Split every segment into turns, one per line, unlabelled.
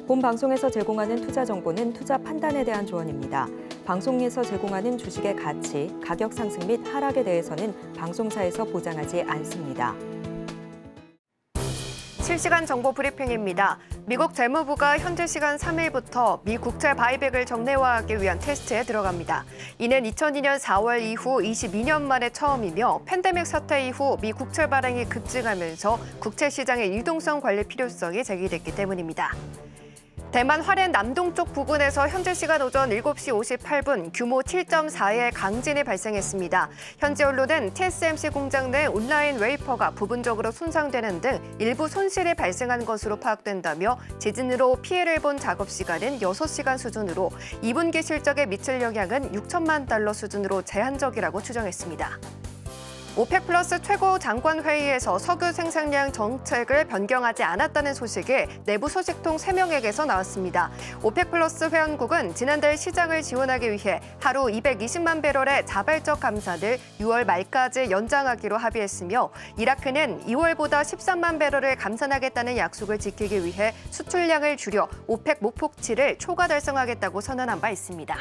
본 방송에서 제공하는 투자 정보는 투자 판단에 대한 조언입니다. 방송에서 제공하는 주식의 가치, 가격 상승 및 하락에 대해서는 방송사에서 보장하지 않습니다.
실시간 정보 브리핑입니다. 미국 재무부가 현지 시간 3일부터 미 국채 바이백을 정례화하기 위한 테스트에 들어갑니다. 이는 2002년 4월 이후 22년 만에 처음이며 팬데믹 사태 이후 미 국채 발행이 급증하면서 국채 시장의 유동성 관리 필요성이 제기됐기 때문입니다. 대만 화롄 남동쪽 부근에서 현지 시간 오전 7시 58분 규모 7.4의 강진이 발생했습니다. 현지 언론은 TSMC 공장 내 온라인 웨이퍼가 부분적으로 손상되는 등 일부 손실이 발생한 것으로 파악된다며 지진으로 피해를 본 작업 시간은 6시간 수준으로 2분기 실적에 미칠 영향은 6천만 달러 수준으로 제한적이라고 추정했습니다. 오펙 플러스 최고 장관회의에서 석유 생산량 정책을 변경하지 않았다는 소식이 내부 소식통 3명에게서 나왔습니다. 오펙 플러스 회원국은 지난달 시장을 지원하기 위해 하루 220만 배럴의 자발적 감산을 6월 말까지 연장하기로 합의했으며 이라크는 2월보다 13만 배럴을 감산하겠다는 약속을 지키기 위해 수출량을 줄여 오펙 목표치를 초과 달성하겠다고 선언한 바 있습니다.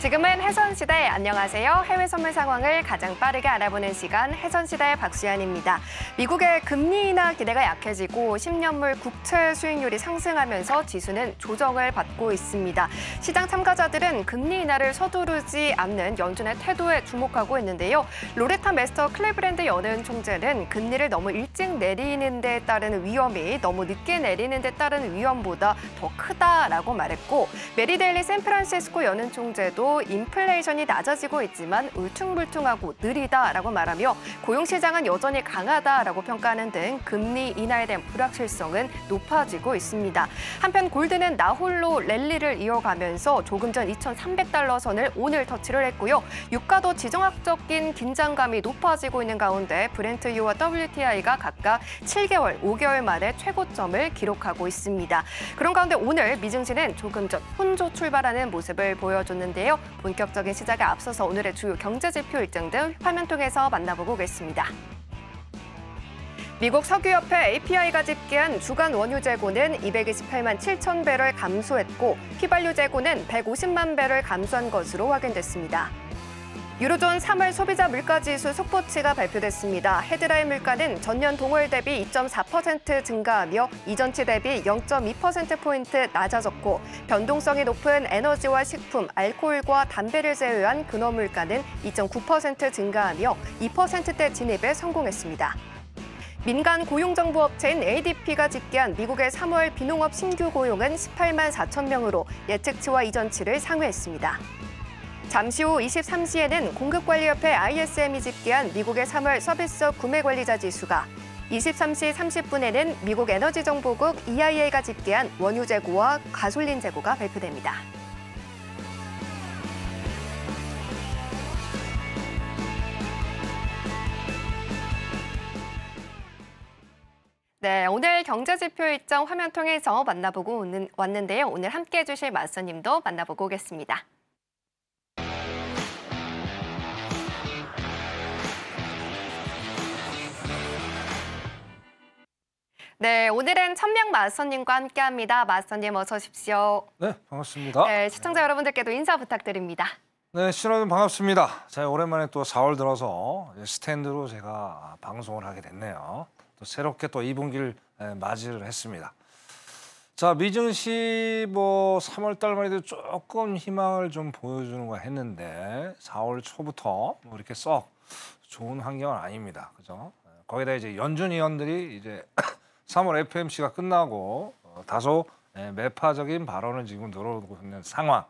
지금은 해선시대 안녕하세요. 해외 선물 상황을 가장 빠르게 알아보는 시간 해선시대 박수연입니다. 미국의 금리 인하 기대가 약해지고 10년물 국채 수익률이 상승하면서 지수는 조정을 받고 있습니다. 시장 참가자들은 금리 인하를 서두르지 않는 연준의 태도에 주목하고 있는데요. 로레타 메스터 클리브랜드 연은 총재는 금리를 너무 일찍 내리는 데 따른 위험이 너무 늦게 내리는 데 따른 위험보다 더 크다라고 말했고 메리 데일리 샌프란시스코 연은 총재도 인플레이션이 낮아지고 있지만 울퉁불퉁하고 느리다라고 말하며 고용시장은 여전히 강하다라고 평가하는 등 금리 인하에 대한 불확실성은 높아지고 있습니다. 한편 골드는 나홀로 랠리를 이어가면서 조금 전 2,300달러 선을 오늘 터치를 했고요. 유가도 지정학적인 긴장감이 높아지고 있는 가운데 브렌트유와 WTI가 각각 7개월, 5개월 만에 최고점을 기록하고 있습니다. 그런 가운데 오늘 미증시는 조금 전 혼조 출발하는 모습을 보여줬는데요. 본격적인 시작에 앞서서 오늘의 주요 경제지표 일정 등 화면 통해서 만나보고 오겠습니다. 미국 석유협회 API가 집계한 주간 원유 재고는 228만 7천 배럴 감소했고 휘발유 재고는 150만 배럴 감소한 것으로 확인됐습니다. 유로존 3월 소비자 물가지수 속보치가 발표됐습니다. 헤드라인 물가는 전년 동월 대비 2.4% 증가하며 이전치 대비 0.2%포인트 낮아졌고 변동성이 높은 에너지와 식품, 알코올과 담배를 제외한 근원 물가는 2.9% 증가하며 2%대 진입에 성공했습니다. 민간 고용정보업체인 ADP가 집계한 미국의 3월 비농업 신규 고용은 18만 4천 명으로 예측치와 이전치를 상회했습니다. 잠시 후 23시에는 공급관리협회 ISM이 집계한 미국의 3월 서비스 구매관리자 지수가 23시 30분에는 미국 에너지정보국 EIA가 집계한 원유 재고와 가솔린 재고가 발표됩니다. 네, 오늘 경제지표 일정 화면 통해서 만나보고 왔는데요. 오늘 함께해 주실 마스터님도 만나보고 오겠습니다. 네, 오늘은 천명 마스터님과 함께합니다. 마스터님 어서 오십시오.
네, 반갑습니다.
네, 시청자 여러분들께도 인사 부탁드립니다.
네, 신호님 반갑습니다. 제가 오랜만에 또 4월 들어서 스탠드로 제가 방송을 하게 됐네요. 또 새롭게 또 2분기를 맞이를 했습니다. 자, 미증시 뭐 3월 달만 해도 조금 희망을 좀 보여주는 거 했는데 4월 초부터 뭐 이렇게 썩 좋은 환경은 아닙니다. 그죠? 거기다 이제 연준 위원들이 이제 3월 FOMC가 끝나고 다소 매파적인 발언을 지금 늘어오고 있는 상황.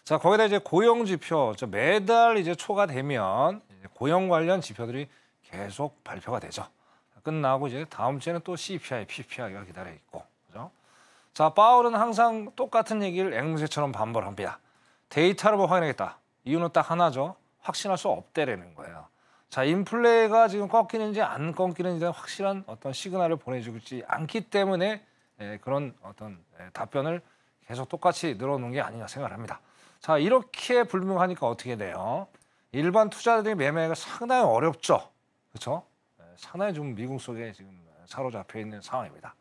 자, 거기다 이제 고용 지표, 매달 이제 초가 되면 고용 관련 지표들이 계속 발표가 되죠. 끝나고 이제 다음 주에는 또 CPI, PPI가 기다려 있고, 그죠? 자, 파월은 항상 똑같은 얘기를 앵무새처럼 반복합니다. 데이터를 보고 확인하겠다. 이유는 딱 하나죠. 확신할 수 없다라는 거예요. 자, 인플레가 지금 꺾이는지 안 꺾이는지 확실한 어떤 시그널을 보내주지 않기 때문에 그런 어떤 답변을 계속 똑같이 늘어놓는 게 아니냐 생각합니다. 자, 이렇게 불명하니까 어떻게 돼요? 일반 투자자들이 매매가 상당히 어렵죠. 그렇죠? 상당히 좀 미국 속에 지금 사로잡혀 있는 상황입니다.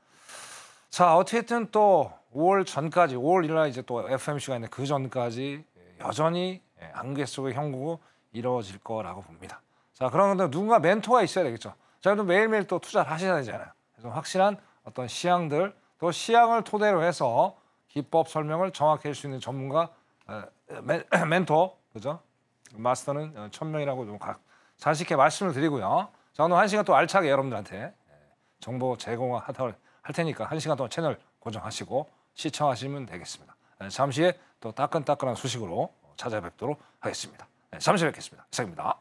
자, 어쨌든 또 5월 전까지, 5월 1일 날 이제 또 FOMC가 있는데 그 전까지 여전히 안개 속의 형국이 이루어질 거라고 봅니다. 자, 그런데 누군가 멘토가 있어야 되겠죠. 자, 그래도 매일매일 또 투자를 하셔야 되잖아요. 그래서 확실한 어떤 시향들, 또 시향을 토대로 해서 기법 설명을 정확히 할 수 있는 전문가, 멘토, 그죠? 마스터는 1000명이라고 좀 자신 있게 말씀을 드리고요. 자, 오늘 1시간 또 알차게 여러분들한테 정보 제공하도록 할 테니까 1시간 동안 채널 고정하시고 시청하시면 되겠습니다. 잠시 후에 또 따끈따끈한 소식으로 찾아뵙도록 하겠습니다. 잠시 후에 뵙겠습니다. 이상입니다.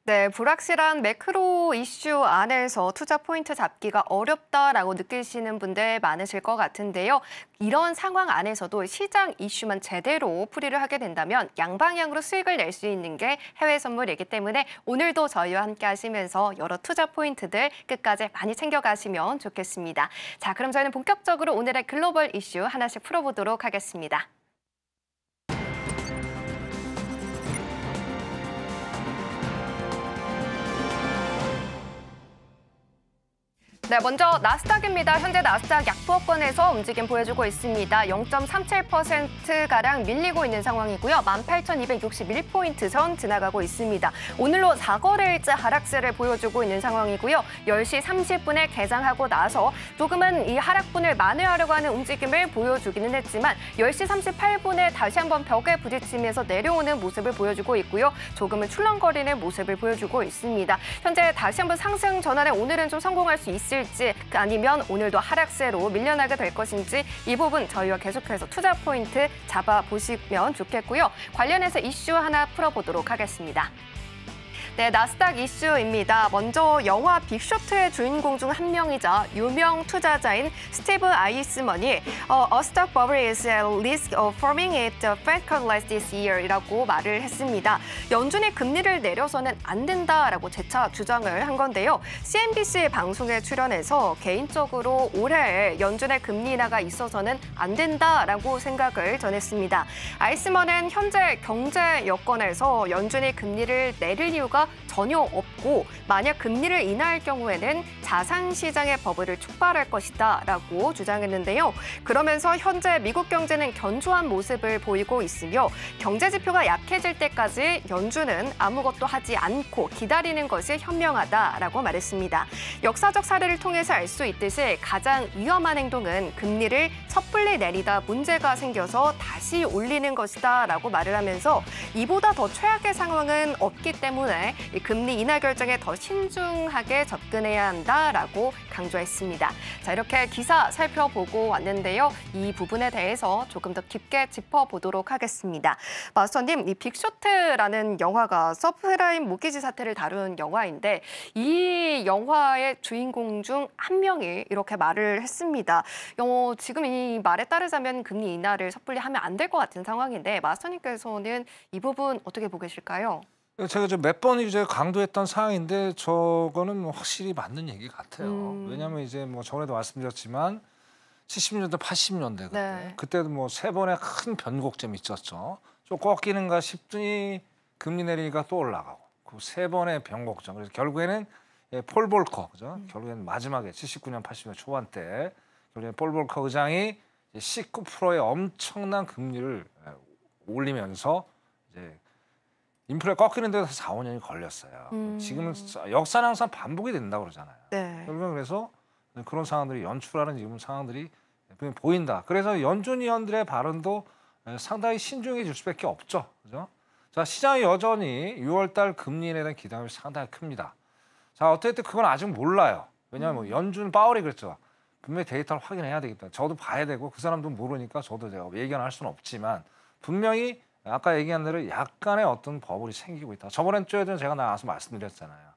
네, 불확실한 매크로 이슈 안에서 투자 포인트 잡기가 어렵다라고 느끼시는 분들 많으실 것 같은데요. 이런 상황 안에서도 시장 이슈만 제대로 풀이를 하게 된다면 양방향으로 수익을 낼 수 있는 게 해외 선물이기 때문에 오늘도 저희와 함께 하시면서 여러 투자 포인트들 끝까지 많이 챙겨가시면 좋겠습니다. 자, 그럼 저희는 본격적으로 오늘의 글로벌 이슈 하나씩 풀어보도록 하겠습니다. 네, 먼저 나스닥입니다. 현재 나스닥 약보권에서 움직임 보여주고 있습니다. 0.37%가량 밀리고 있는 상황이고요. 18,261포인트 선 지나가고 있습니다. 오늘로 4거래일째 하락세를 보여주고 있는 상황이고요. 10시 30분에 개장하고 나서 조금은 이 하락분을 만회하려고 하는 움직임을 보여주기는 했지만 10시 38분에 다시 한번 벽에 부딪히면서 내려오는 모습을 보여주고 있고요. 조금은 출렁거리는 모습을 보여주고 있습니다. 현재 다시 한번 상승 전환에 오늘은 좀 성공할 수 있을지 아니면 오늘도 하락세로 밀려나게 될 것인지 이 부분 저희와 계속해서 투자 포인트 잡아보시면 좋겠고요. 관련해서 이슈 하나 풀어보도록 하겠습니다. 네, 나스닥 이슈입니다. 먼저 영화 빅쇼트의 주인공 중 한 명이자 유명 투자자인 스티브 아이스먼이 A stock bubble is at risk of forming at the Fed cut last this year이라고 말을 했습니다. 연준이 금리를 내려서는 안 된다라고 재차 주장을 한 건데요. CNBC 방송에 출연해서 개인적으로 올해 연준의 금리 인하가 있어서는 안 된다라고 생각을 전했습니다. 아이스먼은 현재 경제 여건에서 연준이 금리를 내릴 이유가 전혀 없고 만약 금리를 인하할 경우에는 자산시장의 버블을 촉발할 것이다라고 주장했는데요. 그러면서 현재 미국 경제는 견조한 모습을 보이고 있으며 경제 지표가 약해질 때까지 연준은 아무것도 하지 않고 기다리는 것이 현명하다라고 말했습니다. 역사적 사례를 통해서 알 수 있듯이 가장 위험한 행동은 금리를 섣불리 내리다 문제가 생겨서 다시 올리는 것이다라고 말을 하면서 이보다 더 최악의 상황은 없기 때문에 금리 인하 결정에 더 신중하게 접근해야 한다라고 강조했습니다. 자, 이렇게 기사 살펴보고 왔는데요. 이 부분에 대해서 조금 더 깊게 짚어보도록 하겠습니다. 마스터님, 이 빅쇼트라는 영화가 서프라임 모기지 사태를 다룬 영화인데 이 영화의 주인공 중 한 명이 이렇게 말을 했습니다. 지금 이 말에 따르자면 금리 인하를 섣불리 하면 안 될 것 같은 상황인데 마스터님께서는 이 부분 어떻게 보고 계실까요?
제가 좀 몇 번 이제 강조했던 사항인데 저거는 확실히 맞는 얘기 같아요. 왜냐하면 이제 뭐 전에도 말씀드렸지만 70년대, 80년대 그때도 뭐 세 번의 큰 변곡점이 있었죠. 좀 꺾이는가 싶더니 금리 내리니까 또 올라가고 그 세 번의 변곡점. 그래서 결국에는 폴 볼커, 그죠? 결국에는 마지막에 79년, 80년 초반 때 결국에는 폴 볼커 의장이 19%의 엄청난 금리를 올리면서 이제 인플레가 꺾이는 데서 4, 5년이 걸렸어요. 지금은 역사는 항상 반복이 된다고 그러잖아요.
네.
결국엔 그래서 그런 상황들이 연출하는 지금 상황들이 보인다. 그래서 연준위원들의 발언도 상당히 신중해질 수밖에 없죠. 그죠? 자, 시장이 여전히 6월달 금리 인하에 대한 기대감이 상당히 큽니다. 자, 어쨌든 그건 아직 몰라요. 왜냐하면 뭐 연준 파월이 그랬죠. 분명히 데이터를 확인해야 되겠다. 저도 봐야 되고 그 사람도 모르니까 저도 제가 예견할 수는 없지만 분명히 아까 얘기한 대로 약간의 어떤 버블이 생기고 있다. 저번 주에도 제가 나와서 말씀드렸잖아요.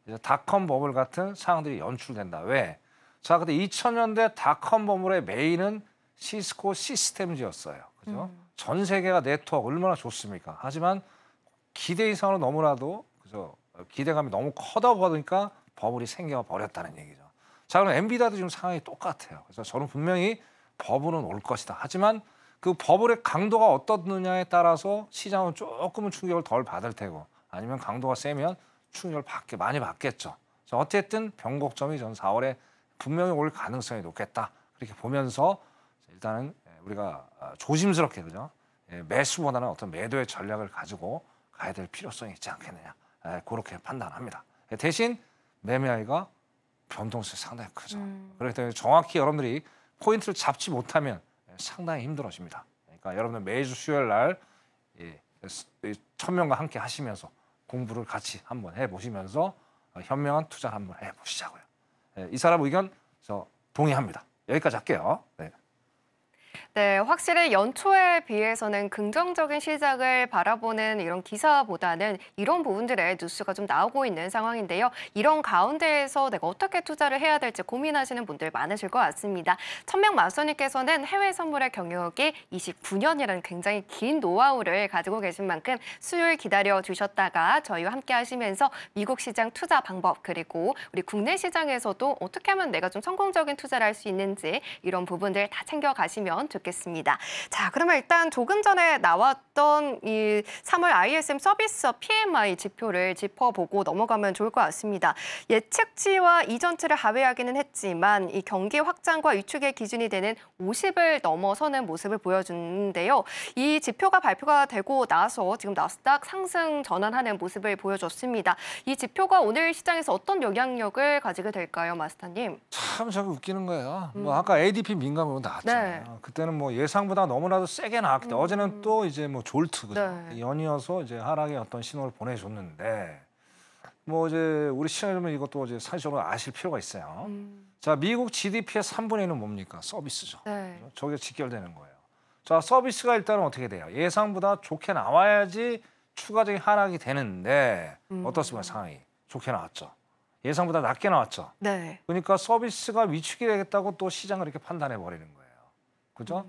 이제 닷컴 버블 같은 상황들이 연출된다. 왜? 자, 그때 2000년대 닷컴 버블의 메인은 시스코 시스템즈였어요. 그죠? 전 세계가 네트워크 얼마나 좋습니까? 하지만 기대 이상으로 너무나도 그죠? 기대감이 너무 커다 보니까 버블이 생겨 버렸다는 얘기죠. 자, 그럼 엔비디아도 지금 상황이 똑같아요. 그래서 저는 분명히 버블은 올 것이다. 하지만 그 버블의 강도가 어떻느냐에 따라서 시장은 조금은 충격을 덜 받을 테고 아니면 강도가 세면 충격을 많이 받겠죠. 자, 어쨌든 변곡점이 전 4월에 분명히 올 가능성이 높겠다. 그렇게 보면서 일단은 우리가 조심스럽게 그죠? 매수보다는 어떤 매도의 전략을 가지고 가야 될 필요성이 있지 않겠느냐. 그렇게 판단합니다. 대신 매매하기가 변동성이 상당히 크죠. 그렇기 때문에 정확히 여러분들이 포인트를 잡지 못하면 상당히 힘들어집니다. 그러니까 여러분들 매주 수요일 날 1000명과 함께 하시면서 공부를 같이 한번 해보시면서 현명한 투자를 한번 해보시자고요. 이 사람 의견 저 동의합니다. 여기까지 할게요. 네.
네, 확실히 연초에 비해서는 긍정적인 시작을 바라보는 이런 기사보다는 이런 부분들의 뉴스가 좀 나오고 있는 상황인데요. 이런 가운데에서 내가 어떻게 투자를 해야 될지 고민하시는 분들 많으실 것 같습니다. 천명 마스터님께서는 해외 선물의 경력이 29년이라는 굉장히 긴 노하우를 가지고 계신 만큼 수요일 기다려 주셨다가 저희와 함께 하시면서 미국 시장 투자 방법 그리고 우리 국내 시장에서도 어떻게 하면 내가 좀 성공적인 투자를 할 수 있는지 이런 부분들 다 챙겨가시면 좋겠습니다. 자, 그러면 일단 조금 전에 나왔던 이 3월 ISM 서비스업 PMI 지표를 짚어보고 넘어가면 좋을 것 같습니다. 예측치와 이전치를 하회하기는 했지만 이 경기 확장과 위축의 기준이 되는 50을 넘어서는 모습을 보여주는데요. 이 지표가 발표가 되고 나서 지금 나스닥 상승 전환하는 모습을 보여줬습니다. 이 지표가 오늘 시장에서 어떤 영향력을 가지게 될까요, 마스터님?
참 저거 웃기는 거예요. 뭐 아까 ADP 민감으로 나왔잖아요.
네.
그때는 뭐 예상보다 너무나도 세게 나왔기 때문에 어제는 또 이제 뭐 졸트 그죠?
네.
연이어서 이제 하락의 어떤 신호를 보내줬는데 뭐 이제 우리 시청자분들 이것도 이제 사실적으로 아실 필요가 있어요. 자, 미국 GDP의 3분의 1은 뭡니까? 서비스죠.
네.
그죠? 저게 직결되는 거예요. 자, 서비스가 일단은 어떻게 돼요? 예상보다 좋게 나와야지 추가적인 하락이 되는데 어떻습니까? 상황이 좋게 나왔죠. 예상보다 낮게 나왔죠.
네.
그러니까 서비스가 위축이 되겠다고 또 시장을 이렇게 판단해 버리는 거예요. 그죠?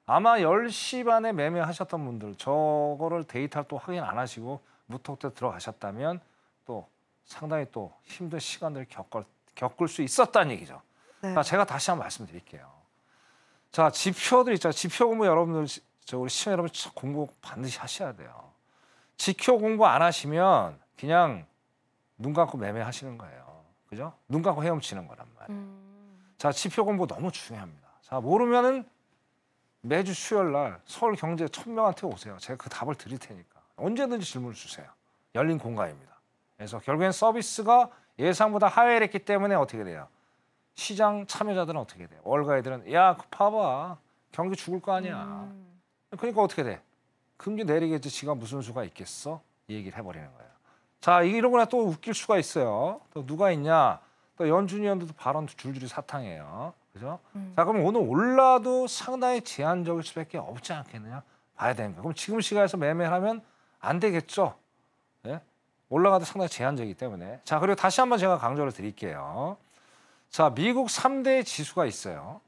아마 10시 반에 매매하셨던 분들 저거를 데이터를 또 확인 안 하시고 무턱대 들어가셨다면 또 상당히 또 힘든 시간들을 겪을 수 있었다는 얘기죠.
네.
자, 제가 다시 한번 말씀드릴게요. 자, 지표들 있잖아요. 지표 공부 여러분들, 우리 시청 여러분 공부 반드시 하셔야 돼요. 지표 공부 안 하시면 그냥 눈 감고 매매하시는 거예요. 그죠? 눈 감고 헤엄치는 거란 말이에요. 자, 지표 공부 너무 중요합니다. 자, 모르면은 매주 수요일 날 서울경제 1000명한테 오세요. 제가 그 답을 드릴 테니까. 언제든지 질문을 주세요. 열린 공간입니다. 그래서 결국엔 서비스가 예상보다 하회를 했기 때문에 어떻게 돼요? 시장 참여자들은 어떻게 돼요? 월가애들은 야, 봐봐. 경기 죽을 거 아니야. 그러니까 어떻게 돼? 금리 내리겠지. 지가 무슨 수가 있겠어? 이 얘기를 해버리는 거예요. 자, 이러거나 또 웃길 수가 있어요. 또 누가 있냐? 또 연준이 의원들도 발언도 줄줄이 사탕이에요. 그죠? 자, 그럼 오늘 올라도 상당히 제한적일 수밖에 없지 않겠느냐? 봐야 되는 거예요. 그럼 지금 시간에서 매매를 하면 안 되겠죠? 예? 올라가도 상당히 제한적이기 때문에. 자, 그리고 다시 한번 제가 강조를 드릴게요. 자, 미국 3대 지수가 있어요.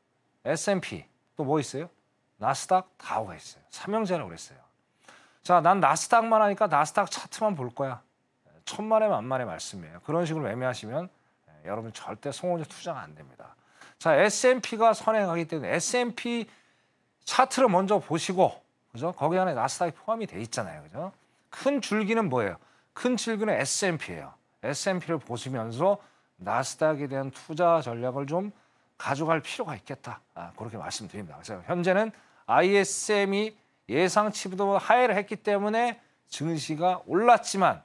S&P, 또 뭐 있어요? 나스닥, 다우가 있어요. 삼형제라고 그랬어요. 자, 난 나스닥만 하니까 나스닥 차트만 볼 거야. 천만의 만만의 말씀이에요. 그런 식으로 매매하시면 여러분 절대 송호제 투자가 안 됩니다. 자, S&P가 선행하기 때문에 S&P 차트를 먼저 보시고, 그죠? 거기 안에 나스닥이 포함이 돼 있잖아요, 그죠? 큰 줄기는 뭐예요? 큰 줄기는 S&P예요. S&P를 보시면서 나스닥에 대한 투자 전략을 좀 가져갈 필요가 있겠다. 그렇게 말씀드립니다. 그래서 현재는 ISM이 예상치보다 하회를 했기 때문에 증시가 올랐지만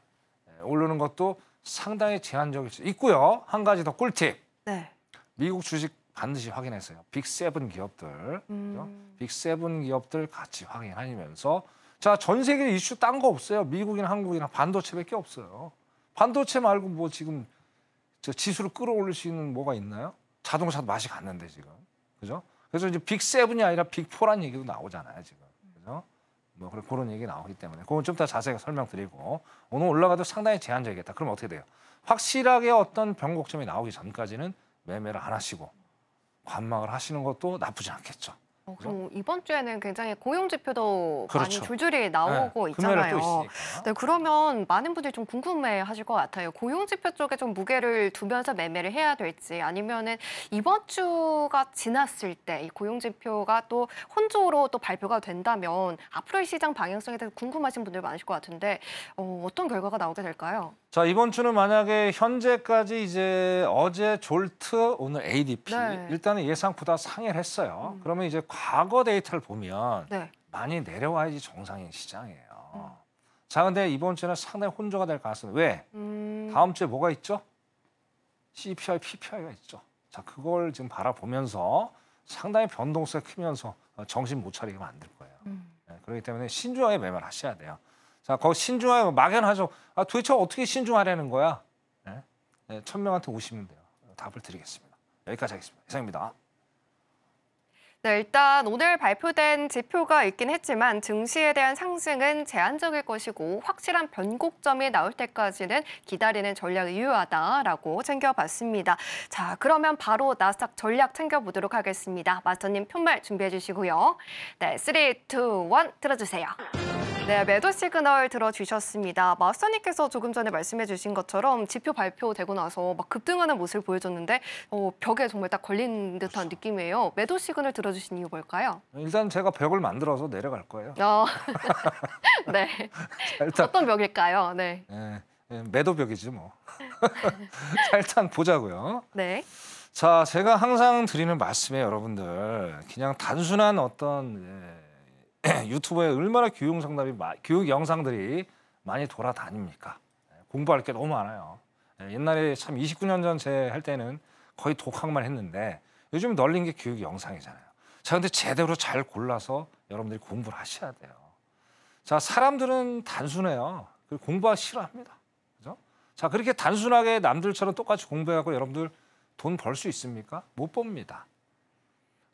오르는 것도 상당히 제한적일 수 있고요. 한 가지 더 꿀팁.
네.
미국 주식 반드시 확인했어요. 빅7 기업들. 빅7 기업들 같이 확인하면서 자, 전 세계 이슈 딴 거 없어요. 미국이나 한국이나 반도체밖에 없어요. 반도체 말고 뭐 지금 저 지수를 끌어올릴 수 있는 뭐가 있나요? 자동차도 맛이 갔는데 지금. 그죠? 그래서 이제 빅7이 아니라 빅4란 얘기도 나오잖아요, 지금. 그죠? 뭐 그런 얘기 나오기 때문에 그건 좀 더 자세히 설명드리고 오늘 올라가도 상당히 제한적이겠다. 그럼 어떻게 돼요? 확실하게 어떤 변곡점이 나오기 전까지는 매매를 안 하시고 관망을 하시는 것도 나쁘지 않겠죠.
그럼 이번 주에는 굉장히 고용 지표도 많이
그렇죠.
줄줄이 나오고
네, 금요일에 또
있잖아요.
있으니까.
네, 그러면 많은 분들이 좀 궁금해하실 것 같아요. 고용 지표 쪽에 좀 무게를 두면서 매매를 해야 될지 아니면은 이번 주가 지났을 때 이 고용 지표가 또 혼조로 또 발표가 된다면 앞으로의 시장 방향성에 대해서 궁금하신 분들 많으실 것 같은데 어떤 결과가 나오게 될까요?
자, 이번 주는 만약에 현재까지 이제 어제 졸트, 오늘 ADP
네.
일단은 예상보다 상회를 했어요. 그러면 이제 과거 데이터를 보면
네.
많이 내려와야지 정상인 시장이에요. 자, 근데 이번 주는 상당히 혼조가 될 가능성이 왜? 다음 주에 뭐가 있죠? CPI, PPI가 있죠. 자, 그걸 지금 바라보면서 상당히 변동성이 크면서 정신 못 차리게 만들 거예요. 네, 그렇기 때문에 신중하게 매매를 하셔야 돼요. 자, 거기 신중하게 막연하죠. 아, 도대체 어떻게 신중하려는 거야? 네? 네, 1000명한테 오시면 돼요. 답을 드리겠습니다. 여기까지 하겠습니다. 이상입니다.
네, 일단 오늘 발표된 지표가 있긴 했지만 증시에 대한 상승은 제한적일 것이고 확실한 변곡점이 나올 때까지는 기다리는 전략이 유효하다라고 챙겨봤습니다. 자, 그러면 바로 나스닥 전략 챙겨보도록 하겠습니다. 마스터님 편말 준비해 주시고요. 네, 3, 2, 1 들어주세요. 네, 매도 시그널 들어주셨습니다. 마스터님께서 조금 전에 말씀해 주신 것처럼 지표 발표되고 나서 막 급등하는 모습을 보여줬는데 벽에 정말 딱 걸린 듯한 느낌이에요. 매도 시그널 들어주신 이유 뭘까요?
일단 제가 벽을 만들어서 내려갈 거예요.
네.
자, 일단
어떤 벽일까요? 네.
매도벽이지 뭐. 자, 일단 보자고요.
네.
자, 제가 항상 드리는 말씀에 여러분들 그냥 단순한 어떤 유튜브에 얼마나 교육 영상들이 많이 돌아다닙니까? 공부할 게 너무 많아요. 옛날에 참 29년 전 제 할 때는 거의 독학만 했는데 요즘 널린 게 교육 영상이잖아요. 자, 근데 제대로 잘 골라서 여러분들이 공부를 하셔야 돼요. 자, 사람들은 단순해요. 그리고 공부하기 싫어합니다. 그죠? 자, 그렇게 단순하게 남들처럼 똑같이 공부하고 여러분들 돈 벌 수 있습니까? 못 봅니다.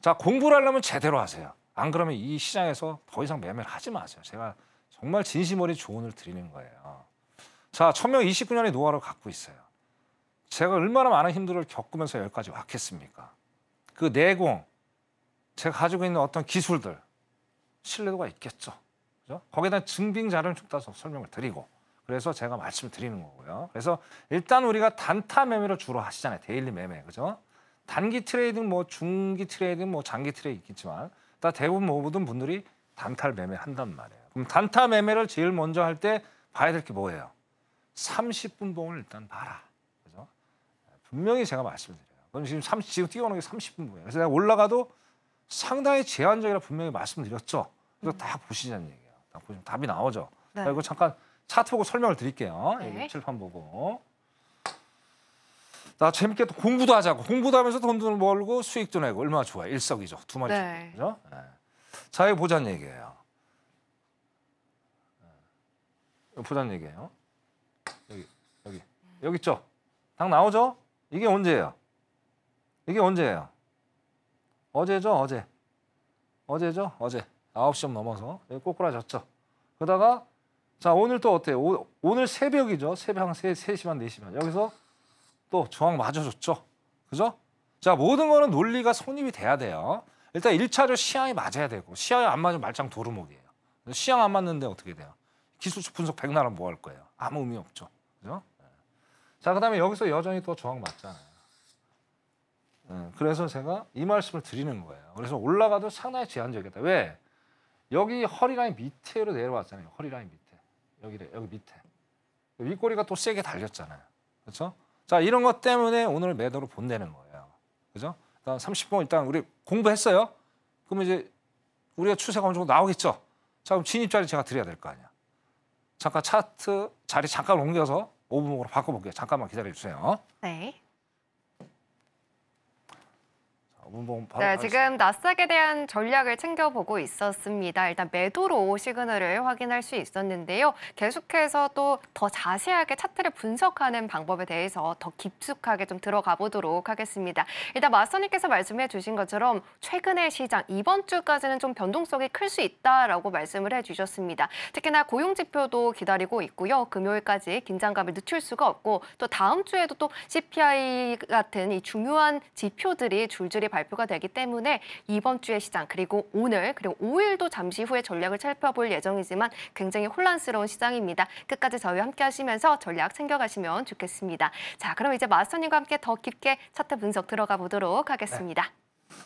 자, 공부를 하려면 제대로 하세요. 안 그러면 이 시장에서 더 이상 매매를 하지 마세요. 제가 정말 진심 어린 조언을 드리는 거예요. 자, 1000명 29년의 노하우를 갖고 있어요. 제가 얼마나 많은 힘들을 겪으면서 여기까지 왔겠습니까? 그 내공, 제가 가지고 있는 어떤 기술들, 신뢰도가 있겠죠. 그죠? 거기다 증빙 자료를 좀 따서 설명을 드리고 그래서 제가 말씀을 드리는 거고요. 그래서 일단 우리가 단타 매매를 주로 하시잖아요. 데일리 매매, 그죠? 단기 트레이딩, 뭐 중기 트레이딩, 뭐 장기 트레이딩 있겠지만 다 대부분 모든 분들이 단타를 매매한단 말이에요. 그럼 단타 매매를 제일 먼저 할 때 봐야 될 게 뭐예요? 30분 봉을 일단 봐라. 그죠? 분명히 제가 말씀드려요. 그럼 지금 뛰어오는 게 30분 봉이에요. 그래서 내가 올라가도 상당히 제한적이라 분명히 말씀드렸죠. 그래서 다 보시자는 얘기예요. 다 보시면 답이 나오죠.
네.
자, 이거 잠깐 차트 보고 설명을 드릴게요.
네.
여기 칠판 보고. 나 재밌게 또 공부도 하자고. 공부도 하면서 돈도 벌고 수익도 내고 얼마나 좋아요. 일석이조. 두 마리.
네.
그죠? 네. 자, 이거 보자는 얘기예요. 이거 보자는 얘기예요. 여기 있죠? 당 나오죠? 이게 언제예요? 이게 언제예요? 어제죠, 어제. 어제죠, 어제. 9시 좀 넘어서 여기 꼬꾸라졌죠. 그러다가 자, 오늘 또 어때요? 오늘 새벽이죠. 새벽 한 3시 반, 4시 반. 여기서 또 저항 맞아줬죠. 그죠? 자, 모든 거는 논리가 성립이 돼야 돼요. 일단 1차적으로 시향이 맞아야 되고 시향이 안 맞으면 말짱 도루묵이에요. 시향 안 맞는데 어떻게 돼요? 기술적 분석 백나라 뭐 할 거예요? 아무 의미 없죠. 그죠? 자, 그다음에 여기서 여전히 또 저항 맞잖아요. 그래서 제가 이 말씀을 드리는 거예요. 그래서 올라가도 상당히 제한적이다. 왜? 여기 허리라인 밑으로 내려왔잖아요. 허리라인 밑에. 여기 밑에. 윗꼬리가 또 세게 달렸잖아요. 그렇죠? 자, 이런 것 때문에 오늘 매도로 본다는 거예요. 그죠? 일단 30분 일단 우리 공부했어요. 그러면 이제 우리가 추세가 어느 정도 나오겠죠? 자, 그럼 진입 자리 제가 드려야 될 거 아니야. 잠깐 차트 자리 잠깐 옮겨서 5분목으로 바꿔볼게요. 잠깐만 기다려주세요.
네.
5분목 바로
네, 지금 나스닥에 대한 전략을 챙겨보고 있었습니다. 일단 매도로 시그널을 확인할 수 있었는데요. 계속해서 또 더 자세하게 차트를 분석하는 방법에 대해서 더 깊숙하게 좀 들어가 보도록 하겠습니다. 일단 마스터님께서 말씀해 주신 것처럼 최근의 시장, 이번 주까지는 좀 변동성이 클 수 있다라고 말씀을 해주셨습니다. 특히나 고용지표도 기다리고 있고요. 금요일까지 긴장감을 늦출 수가 없고 또 다음 주에도 또 CPI 같은 이 중요한 지표들이 줄줄이 발표가 되기 때문에 이번 주의 시장 그리고 오늘 그리고 5일도 잠시 후에 전략을 살펴볼 예정이지만 굉장히 혼란스러운 시장입니다. 끝까지 저희와 함께 하시면서 전략 챙겨가시면 좋겠습니다. 자, 그럼 이제 마스터님과 함께 더 깊게 차트 분석 들어가 보도록 하겠습니다.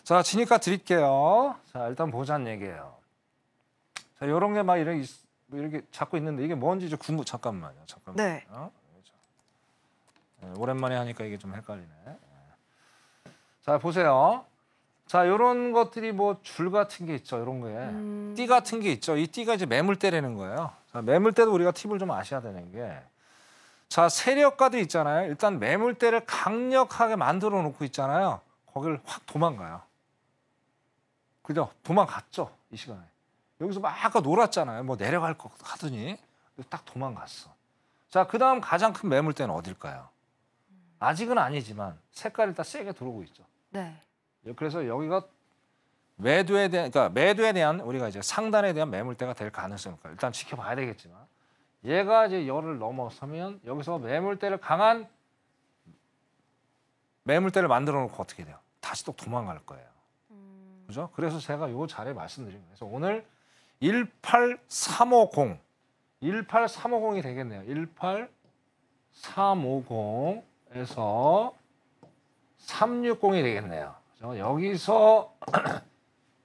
자, 진입가 드릴게요. 자, 일단 보자는 얘기예요. 자, 이런 게 막 이렇게 잡고 있는데 이게 뭔지 좀 잠깐만요.
네.
오랜만에 하니까 이게 좀 헷갈리네. 자, 보세요. 자, 이런 것들이 뭐 줄 같은 게 있죠. 이런 거에. 띠 같은 게 있죠. 이 띠가 이제 매물대라는 거예요. 자, 매물대도 우리가 팁을 좀 아셔야 되는 게 자, 세력가도 있잖아요. 일단 매물대를 강력하게 만들어 놓고 있잖아요. 거기를 확 도망가요. 그죠? 도망갔죠. 이 시간에. 여기서 막 아까 놀았잖아요. 뭐 내려갈 것 하더니 딱 도망갔어. 자, 그다음 가장 큰 매물대는 어딜까요? 아직은 아니지만 색깔이 다 세게 들어오고 있죠.
네.
그래서 여기가 매도에 대한 우리가 이제 상단에 대한 매물대가 될 가능성이 있을까요? 일단 지켜봐야 되겠지만 얘가 이제 열을 넘어서면 여기서 강한 매물대를 만들어 놓고 어떻게 돼요? 다시 또 도망갈 거예요. 그죠? 그래서 제가 요 자리에 말씀드린 거예요. 그래서 오늘 18350이 되겠네요. 18350에서 360이 되겠네요. 그죠? 여기서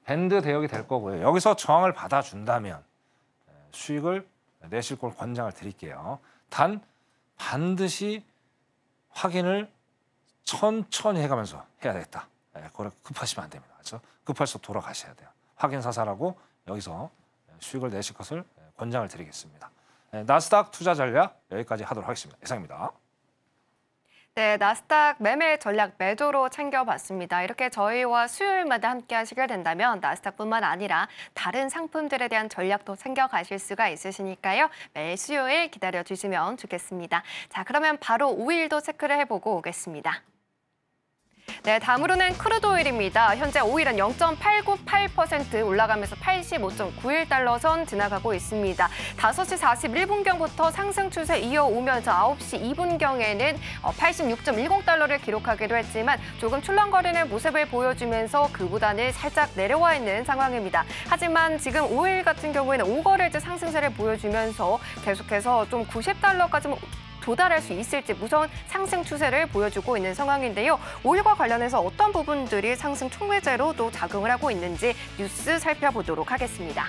밴드 대역이 될 거고요. 여기서 저항을 받아준다면 수익을 내실 걸 권장을 드릴게요. 단 반드시 확인을 천천히 해가면서 해야 되겠다. 그걸 급하시면 안 됩니다. 그렇죠? 급할수록 돌아가셔야 돼요. 확인 사살하고 여기서 수익을 내실 것을 권장을 드리겠습니다. 나스닥 투자 전략 여기까지 하도록 하겠습니다. 이상입니다.
네, 나스닥 매매 전략 매도로 챙겨봤습니다. 이렇게 저희와 수요일마다 함께 하시게 된다면 나스닥뿐만 아니라 다른 상품들에 대한 전략도 챙겨가실 수가 있으시니까요. 매일 수요일 기다려주시면 좋겠습니다. 자, 그러면 바로 5일도 체크를 해보고 오겠습니다. 네, 다음으로는 크루드오일입니다. 현재 오일은 0.898% 올라가면서 85.91달러 선 지나가고 있습니다. 5시 41분경부터 상승 추세 이어오면서 9시 2분경에는 86.10달러를 기록하기도 했지만 조금 출렁거리는 모습을 보여주면서 그보다는 살짝 내려와 있는 상황입니다. 하지만 지금 오일 같은 경우에는 오거래즈 상승세를 보여주면서 계속해서 좀 90달러까지 도달할 수 있을지 무서운 상승 추세를 보여주고 있는 상황인데요. 오일과 관련해서 어떤 부분들이 상승 촉매제로 또 작용을 하고 있는지 뉴스 살펴보도록 하겠습니다.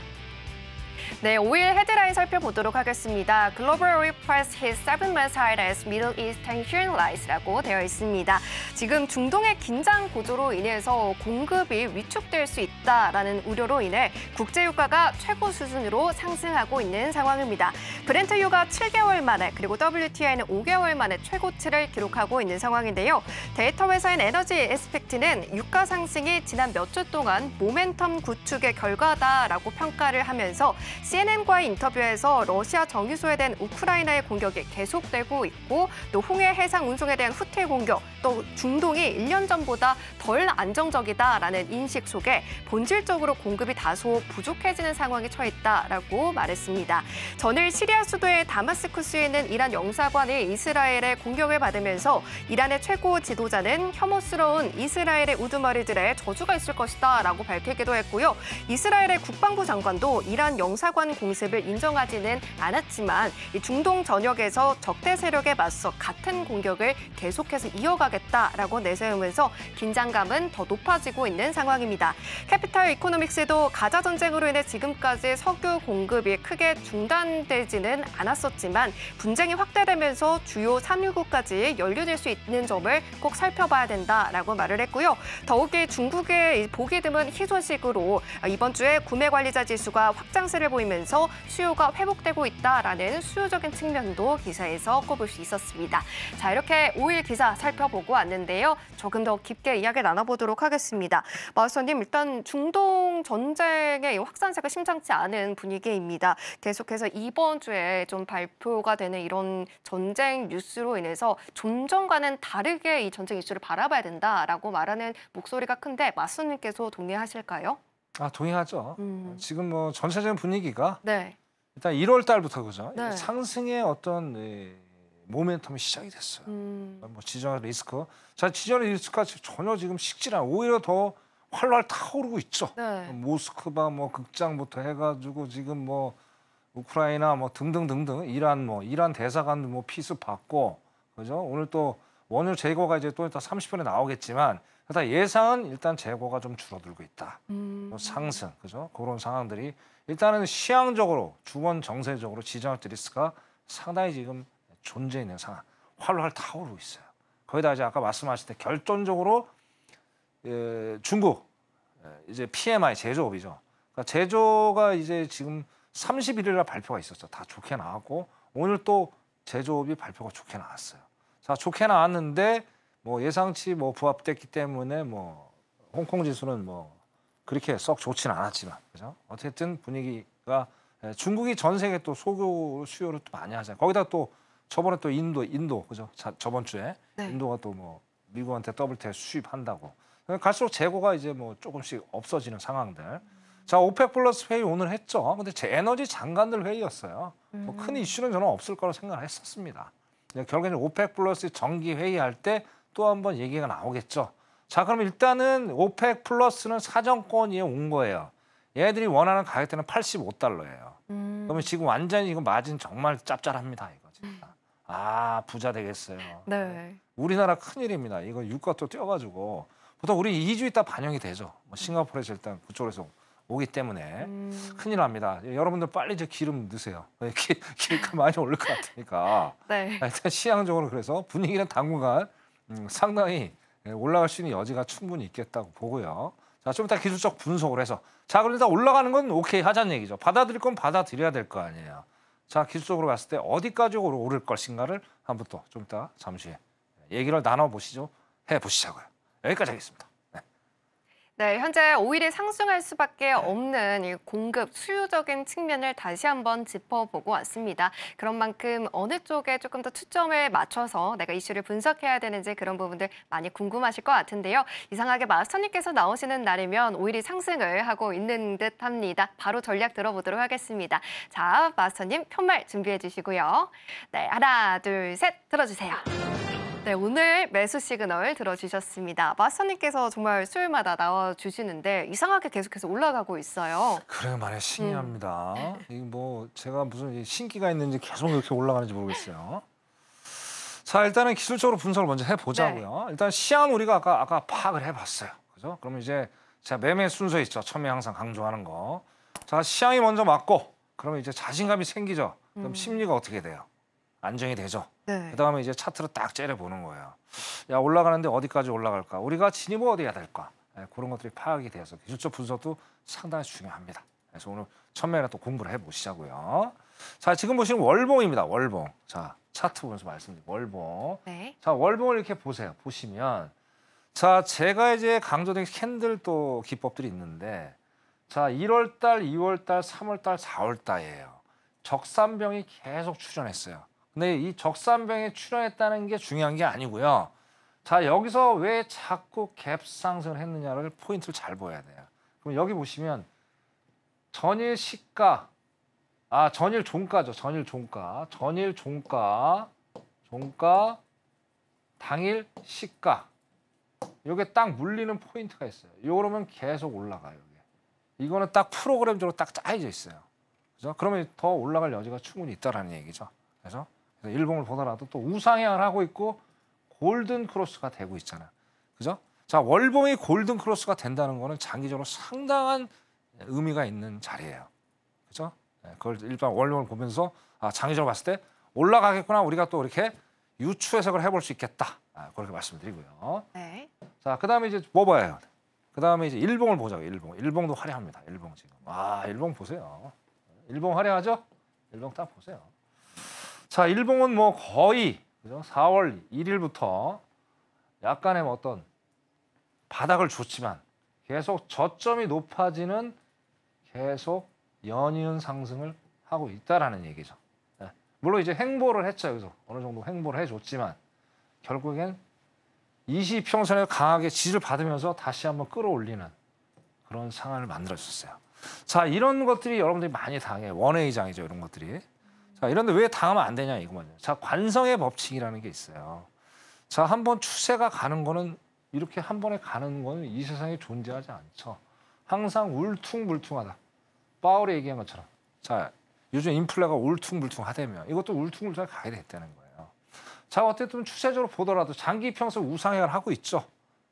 네, 오일 헤드라인 살펴보도록 하겠습니다. Global Oil Price hit 7-month high as Middle East tension rise라고 되어 있습니다. 지금 중동의 긴장 고조로 인해서 공급이 위축될 수 있다라는 우려로 인해 국제유가가 최고 수준으로 상승하고 있는 상황입니다. 브렌트유가 7개월 만에 그리고 WTI는 5개월 만에 최고치를 기록하고 있는 상황인데요. 데이터 회사인 에너지 에스펙트는 유가 상승이 지난 몇 주 동안 모멘텀 구축의 결과다라고 평가를 하면서 CNN과의 인터뷰에서 러시아 정유소에 대한 우크라이나의 공격이 계속되고 있고 또 홍해 해상 운송에 대한 후퇴 공격, 또 중동이 1년 전보다 덜 안정적이다라는 인식 속에 본질적으로 공급이 다소 부족해지는 상황에 처해 있다라고 말했습니다. 전일 시리아 수도의 다마스쿠스에 있는 이란 영사관이 이스라엘의 공격을 받으면서 이란의 최고 지도자는 혐오스러운 이스라엘의 우두머리들의 저주가 있을 것이다라고 밝히기도 했고요. 이스라엘의 국방부 장관도 이란 영사관 공습을 인정하지는 않았지만 이 중동 전역에서 적대 세력에 맞서 같은 공격을 계속해서 이어가겠다라고 내세우면서 긴장감은 더 높아지고 있는 상황입니다. 캐피탈 이코노믹스도 가자 전쟁으로 인해 지금까지 석유 공급이 크게 중단되지는 않았었지만 분쟁이 확대되면서 주요 산유국까지 연루될 수 있는 점을 꼭 살펴봐야 된다라고 말을 했고요. 더욱이 중국의 보기 드문 희소식으로 이번 주에 구매 관리자 지수가 확장세를 보이면서 수요가 회복되고 있다라는 수요적인 측면도 기사에서 꼽을 수 있었습니다. 자, 이렇게 5일 기사 살펴보고 왔는데요. 조금 더 깊게 이야기 나눠보도록 하겠습니다. 마우스님, 일단 중동 전쟁의 확산세가 심상치 않은 분위기입니다. 계속해서 이번 주에 좀 발표가 되는 이런 전쟁 뉴스로 인해서 좀 전과는 다르게 이 전쟁 이슈를 바라봐야 된다라고 말하는 목소리가 큰데 마우스님께서 동의하실까요?
동의하죠. 지금 뭐 전체적인 분위기가
네.
일단 1월 달부터 그죠.
네.
상승의 어떤 모멘텀이 시작이 됐어요. 뭐 지정학 리스크. 자, 지정학 리스크가 전혀 지금 식질 않아. 오히려 더 활활 타오르고 있죠.
네.
모스크바 뭐 극장부터 해가지고 지금 뭐 우크라이나 뭐 등등등등 이란 대사관도 뭐 피스 받고 그죠? 오늘 또 원유 재고가 이제 또 이따 30분에 나오겠지만 일단 예상은 일단 재고가 좀 줄어들고 있다. 또 상승 그죠? 그런 상황들이 일단은 시향적으로 주권 정세적으로 지정학 리스크가 상당히 지금 존재 있는 상황. 활활 타오르고 있어요. 거기다 이제 아까 말씀하실 때 결정적으로 중국 이제 PMI 제조업이죠. 그러니까 제조가 이제 지금 31일날 발표가 있었죠. 다 좋게 나왔고 오늘 또 제조업이 발표가 좋게 나왔어요. 자, 좋게 나왔는데 뭐 예상치 뭐 부합됐기 때문에 뭐 홍콩 지수는 뭐 그렇게 썩 좋지는 않았지만 그죠? 어쨌든 분위기가 중국이 전 세계 또 소교 수요를 또 많이 하잖아요. 거기다 또 저번에 또 인도 그죠? 저번 주에
네.
인도가 또 뭐 미국한테 WTI 수입한다고. 갈수록 재고가 이제 뭐 조금씩 없어지는 상황들. 자, 오펙 플러스 회의 오늘 했죠. 근데 제 에너지 장관들 회의였어요. 뭐 큰 이슈는 저는 없을 거라고 생각을 했었습니다. 결국에는 오펙 플러스 정기 회의할 때 또 한 번 얘기가 나오겠죠. 자, 그럼 일단은 오펙 플러스는 사정권이 온 거예요. 얘들이 원하는 가격대는 $85예요. 그러면 지금 완전히 이거 마진 정말 짭짤합니다. 이거 진짜. 아, 부자 되겠어요.
네.
우리나라 큰일입니다. 이거 유가 또 뛰어가지고 보통 우리 2주 있다 반영이 되죠. 뭐 싱가포르에서 일단 그쪽에서 오기 때문에 큰일 납니다. 여러분들 빨리 저 기름 넣으세요. 기름가 많이 오를 것 같으니까.
네.
일단 시향적으로 그래서 분위기는 당분간 상당히 올라갈 수 있는 여지가 충분히 있겠다고 보고요. 자, 좀 이따 기술적 분석을 해서 자, 그럼 일단 올라가는 건 오케이 하자는 얘기죠. 받아들일 건 받아들여야 될 거 아니에요. 자, 기술적으로 봤을 때 어디까지 오를 것인가를 한번 또 좀 이따 잠시 얘기를 나눠보시죠. 해보시자고요. 여기까지 하겠습니다.
네, 현재 오일이 상승할 수밖에 없는 이 공급 수요적인 측면을 다시 한번 짚어보고 왔습니다. 그런 만큼 어느 쪽에 조금 더 초점을 맞춰서 내가 이슈를 분석해야 되는지 그런 부분들 많이 궁금하실 것 같은데요. 이상하게 마스터님께서 나오시는 날이면 오일이 상승을 하고 있는 듯합니다. 바로 전략 들어보도록 하겠습니다. 자, 마스터님 편말 준비해 주시고요. 네, 하나, 둘, 셋 들어주세요. 네, 오늘 매수 시그널 들어주셨습니다. 마스터님께서 정말 수요일마다 나와주시는데 이상하게 계속해서 올라가고 있어요.
그래 말이야 신기합니다. 이게 뭐 제가 무슨 신기가 있는지 계속 이렇게 올라가는지 모르겠어요. 자, 일단은 기술적으로 분석을 먼저 해보자고요.
네.
일단 시향 우리가 아까 파악을 해봤어요. 그죠? 그러면 이제 제가 매매 순서 있죠. 처음에 항상 강조하는 거. 자, 시향이 먼저 맞고 그러면 이제 자신감이 생기죠. 그럼 심리가 어떻게 돼요? 안정이 되죠.
네.
그다음에 이제 차트로 딱 째려보는 거예요. 야, 올라가는데 어디까지 올라갈까? 우리가 진입을 어디 해야 될까? 그런 것들이 파악이 되어서 기술적 분석도 상당히 중요합니다. 그래서 오늘 처음에는 또 공부를 해보시자고요. 자, 지금 보시는 월봉입니다. 월봉. 자, 차트 보면서 말씀드릴게요. 월봉.
네.
자, 월봉을 이렇게 보세요. 보시면 자, 제가 이제 강조된 캔들 또 기법들이 있는데 자, 1월 달, 2월 달, 3월 달, 4월 달이에요. 적산병이 계속 출현했어요. 근데 이 적산병이 출현했다는 게 중요한 게 아니고요. 자, 여기서 왜 자꾸 갭 상승을 했느냐를 포인트를 잘 보여야 돼요. 그럼 여기 보시면 전일 시가, 전일 종가죠. 전일 종가, 종가, 당일 시가. 요게 딱 물리는 포인트가 있어요. 요러면 계속 올라가요. 이거는 딱 프로그램적으로 딱 짜여져 있어요. 그죠? 그러면 더 올라갈 여지가 충분히 있다라는 얘기죠. 그래서 일봉을 보더라도 또 우상향을 하고 있고 골든 크로스가 되고 있잖아요. 그죠? 자, 월봉이 골든 크로스가 된다는 거는 장기적으로 상당한 의미가 있는 자리예요. 그죠? 그걸 일반 월봉을 보면서 장기적으로 봤을 때 올라가겠구나. 우리가 또 이렇게 유추 해석을 해볼 수 있겠다. 그렇게 말씀드리고요.
네.
자, 그다음에 이제 뭐 봐요? 그다음에 이제 일봉을 보자고. 일봉도 화려합니다. 일봉 지금. 일봉 보세요. 일봉 화려하죠? 일봉 딱 보세요. 자, 일봉은 뭐 거의 그죠? 4월 1일부터 약간의 뭐 어떤 바닥을 줬지만 계속 저점이 높아지는 계속 연이은 상승을 하고 있다라는 얘기죠. 물론 이제 횡보를 했죠. 여기서 어느 정도 횡보를 해줬지만 결국엔 20평선에 강하게 지지를 받으면서 다시 한번 끌어올리는 그런 상황을 만들어줬어요. 자, 이런 것들이 여러분들이 많이 당해요. 원웨이장이죠, 이런 것들이. 자, 이런데 왜 당하면 안 되냐 이거만요. 자, 관성의 법칙이라는 게 있어요. 자, 한번 추세가 가는 거는 이렇게 한 번에 가는 거는 이 세상에 존재하지 않죠. 항상 울퉁불퉁하다. 파월이 얘기한 것처럼. 자, 요즘 인플레가 울퉁불퉁하다며 이것도 울퉁불퉁하게 가야 됐다는 거예요. 자, 어쨌든 추세적으로 보더라도 장기 평선 우상향을 하고 있죠.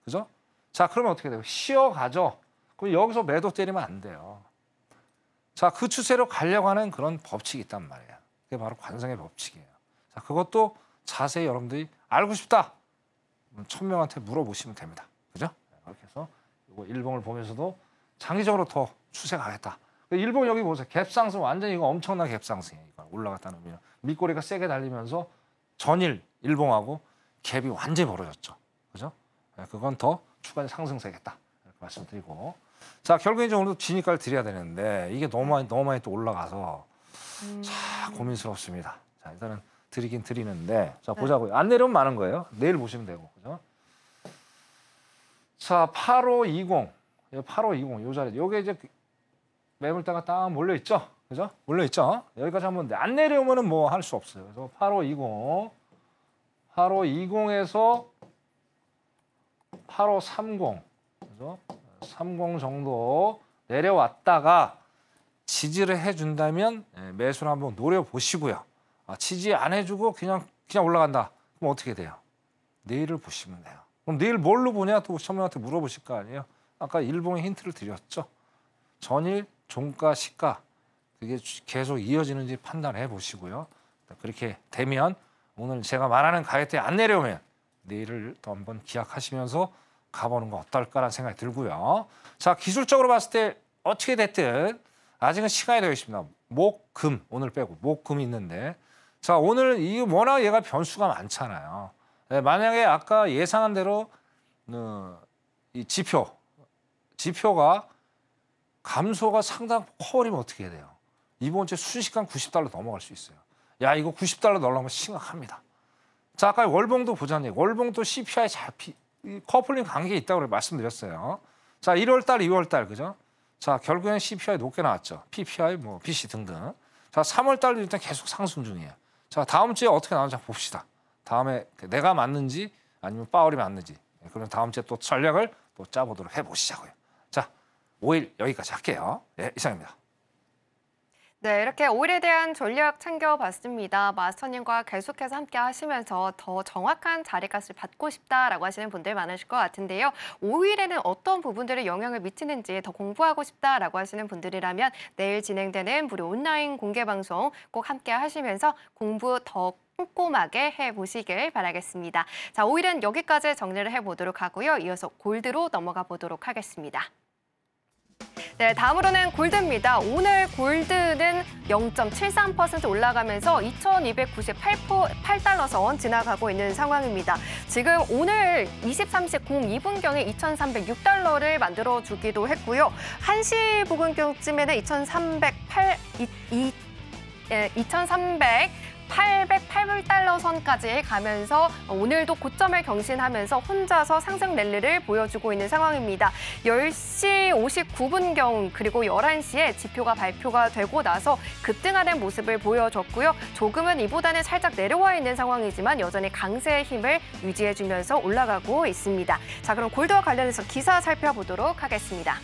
그죠? 자, 그러면 어떻게 돼요? 쉬어가죠. 그럼 여기서 매도 때리면 안 돼요. 자, 그 추세로 가려고 하는 그런 법칙이 있단 말이에요. 그게 바로 관성의 법칙이에요. 자, 그것도 자세히 여러분들이 알고 싶다. 1000명한테 물어보시면 됩니다. 그죠? 그렇게 해서 이거 일봉을 보면서도 장기적으로 더 추세가 가겠다. 일본 여기 보세요. 갭상승 완전히 이거 엄청난 갭상승이에요. 이거 올라갔다는 의미는 밑꼬리가 세게 달리면서 전일 일봉하고 갭이 완전히 벌어졌죠. 그죠? 그건 더 추가 상승세겠다. 이렇게 말씀드리고. 자, 결국에 이제 오늘도 진입가를 드려야 되는데 이게 너무 많이 또 올라가서 자, 고민스럽습니다. 자, 일단은 드리긴 드리는데 자, 보자고요. 안 내려오면 많은 거예요. 내일 보시면 되고. 그죠? 자, 8520. 8520 요 자리. 요게 이제 매물대가 딱 몰려 있죠. 그죠? 몰려 있죠. 여기까지 한번 안 내려오면은 뭐 할 수 없어요. 그래서 8520에서 8530. 그죠? 30 정도 내려왔다가 지지를 해준다면 매수를 한번 노려보시고요. 지지 안 해주고 그냥 올라간다. 그럼 어떻게 돼요? 내일을 보시면 돼요. 그럼 내일 뭘로 보냐? 또 천명한테 물어보실 거 아니에요? 아까 일봉의 힌트를 드렸죠. 전일, 종가, 시가 그게 계속 이어지는지 판단해 보시고요. 그렇게 되면 오늘 제가 말하는 가격대 안 내려오면 내일을 또 한번 기약하시면서 가보는 거 어떨까라는 생각이 들고요. 자, 기술적으로 봤을 때 어떻게 됐든 아직은 시간이 되어 있습니다. 목, 금 오늘 빼고 목, 금이 있는데 자, 오늘 이 워낙 얘가 변수가 많잖아요. 만약에 아까 예상한 대로 이 지표가 감소가 상당 커버리면 어떻게 해야 돼요? 이번 주에 순식간 $90 넘어갈 수 있어요. 야, 이거 $90 넣으려면 심각합니다. 자, 아까 월봉도 보자니 월봉도 CPI 커플링 관계 있다고 말씀드렸어요. 자, 1월달, 2월달 그죠? 자, 결국엔 CPI 높게 나왔죠. PPI, 뭐 BC 등등. 자, 3월달도 일단 계속 상승 중이에요. 자, 다음 주에 어떻게 나오는지 봅시다. 다음에 내가 맞는지 아니면 파월이 맞는지. 그럼 다음 주에 또 전략을 또 짜보도록 해보시자고요. 자, 5일 여기까지 할게요. 네, 이상입니다.
네, 이렇게 5일에 대한 전략 챙겨봤습니다. 마스터님과 계속해서 함께 하시면서 더 정확한 자리값을 받고 싶다라고 하시는 분들 많으실 것 같은데요. 5일에는 어떤 부분들에 영향을 미치는지 더 공부하고 싶다라고 하시는 분들이라면 내일 진행되는 무료 온라인 공개 방송 꼭 함께 하시면서 공부 더 꼼꼼하게 해보시길 바라겠습니다. 자, 5일은 여기까지 정리를 해보도록 하고요. 이어서 골드로 넘어가 보도록 하겠습니다. 네, 다음으로는 골드입니다. 오늘 골드는 0.73% 올라가면서 2,298달러 선 지나가고 있는 상황입니다. 지금 오늘 23시 02분경에 2,306달러를 만들어주기도 했고요. 1시 부근경쯤에는 2,808달러 선까지 가면서 오늘도 고점을 경신하면서 혼자서 상승 랠리를 보여주고 있는 상황입니다. 10시 59분경 그리고 11시에 지표가 발표가 되고 나서 급등하는 모습을 보여줬고요. 조금은 이보다는 살짝 내려와 있는 상황이지만 여전히 강세의 힘을 유지해주면서 올라가고 있습니다. 자, 그럼 골드와 관련해서 기사 살펴보도록 하겠습니다.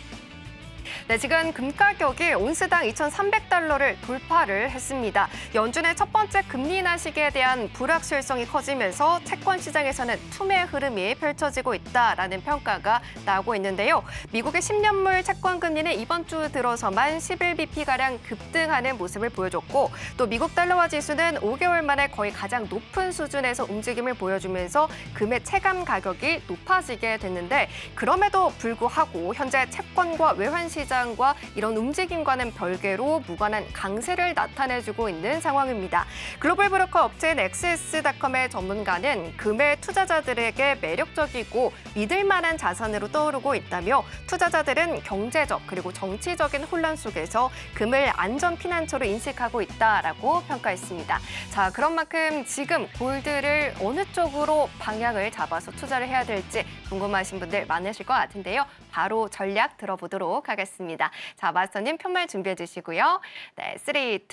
네, 지금 금 가격이 온스당 2,300달러를 돌파를 했습니다. 연준의 첫 번째 금리 인하 시기에 대한 불확실성이 커지면서 채권 시장에서는 투매 흐름이 펼쳐지고 있다라는 평가가 나오고 있는데요. 미국의 10년물 채권 금리는 이번 주 들어서만 11bp가량 급등하는 모습을 보여줬고 또 미국 달러화 지수는 5개월 만에 거의 가장 높은 수준에서 움직임을 보여주면서 금의 체감 가격이 높아지게 됐는데 그럼에도 불구하고 현재 채권과 외환 시장과 이런 움직임과는 별개로 무관한 강세를 나타내주고 있는 상황입니다. 글로벌 브로커 업체인 XS.com의 전문가는 금의 투자자들에게 매력적이고 믿을 만한 자산으로 떠오르고 있다며 투자자들은 경제적 그리고 정치적인 혼란 속에서 금을 안전 피난처로 인식하고 있다라고 평가했습니다. 자, 그런 만큼 지금 골드를 어느 쪽으로 방향을 잡아서 투자를 해야 될지 궁금하신 분들 많으실 것 같은데요. 바로 전략 들어보도록 하겠습니다. 자, 마스터님 편말 준비해 주시고요. 네, 3, 2, 1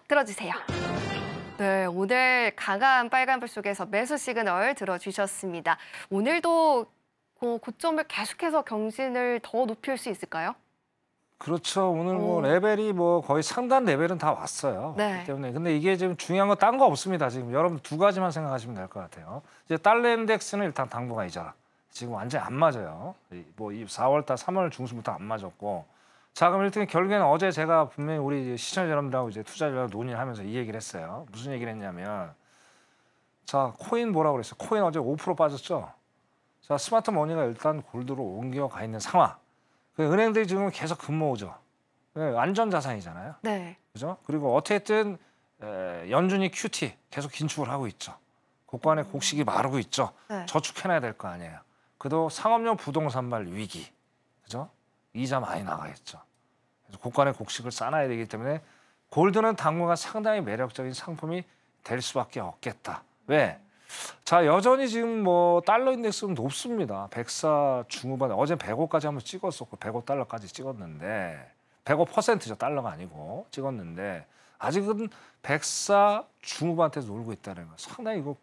들어주세요. 네, 오늘 강한 빨간불 속에서 매수 시그널 들어주셨습니다. 오늘도 고점을 계속해서 경신을 더 높일 수 있을까요?
그렇죠. 오늘 뭐 레벨이 뭐 거의 상단 레벨은 다 왔어요.
네.
그렇기 때문에 근데 이게 지금 중요한 거 딴 거 없습니다. 지금 여러분 두 가지만 생각하시면 될 것 같아요. 이제 달러 인덱스는 일단 당분간 이자라. 지금 완전히 안 맞아요. 뭐 이 4월 달 3월 중순부터 안 맞았고. 자, 그럼 일단 결국에는 어제 제가 분명히 우리 시청자 여러분들하고 이제 투자자들하고 논의를 하면서 이 얘기를 했어요. 무슨 얘기를 했냐면 자, 코인 뭐라고 그랬어요? 코인 어제 5% 빠졌죠? 자, 스마트 머니가 일단 골드로 옮겨가 있는 상황. 은행들이 지금 계속 금모으죠. 안전 자산이잖아요.
네.
그죠? 그리고 어쨌든 연준이 QT 계속 긴축을 하고 있죠. 국간의 곡식이 마르고 있죠.
네.
저축해놔야 될 거 아니에요. 그래도 상업용 부동산발 위기, 그죠? 이자 많이 나가겠죠. 그래서 국간의 곡식을 싸놔야 되기 때문에 골드는 당분간 상당히 매력적인 상품이 될 수밖에 없겠다. 왜? 자, 여전히 지금 뭐 달러 인덱스는 높습니다. 104 중후반, 어제 105까지 한번 찍었었고 105달러까지 찍었는데 105%죠. 달러가 아니고 찍었는데 아직은 104 중후반대에서 놀고 있다는 거. 상당히 이거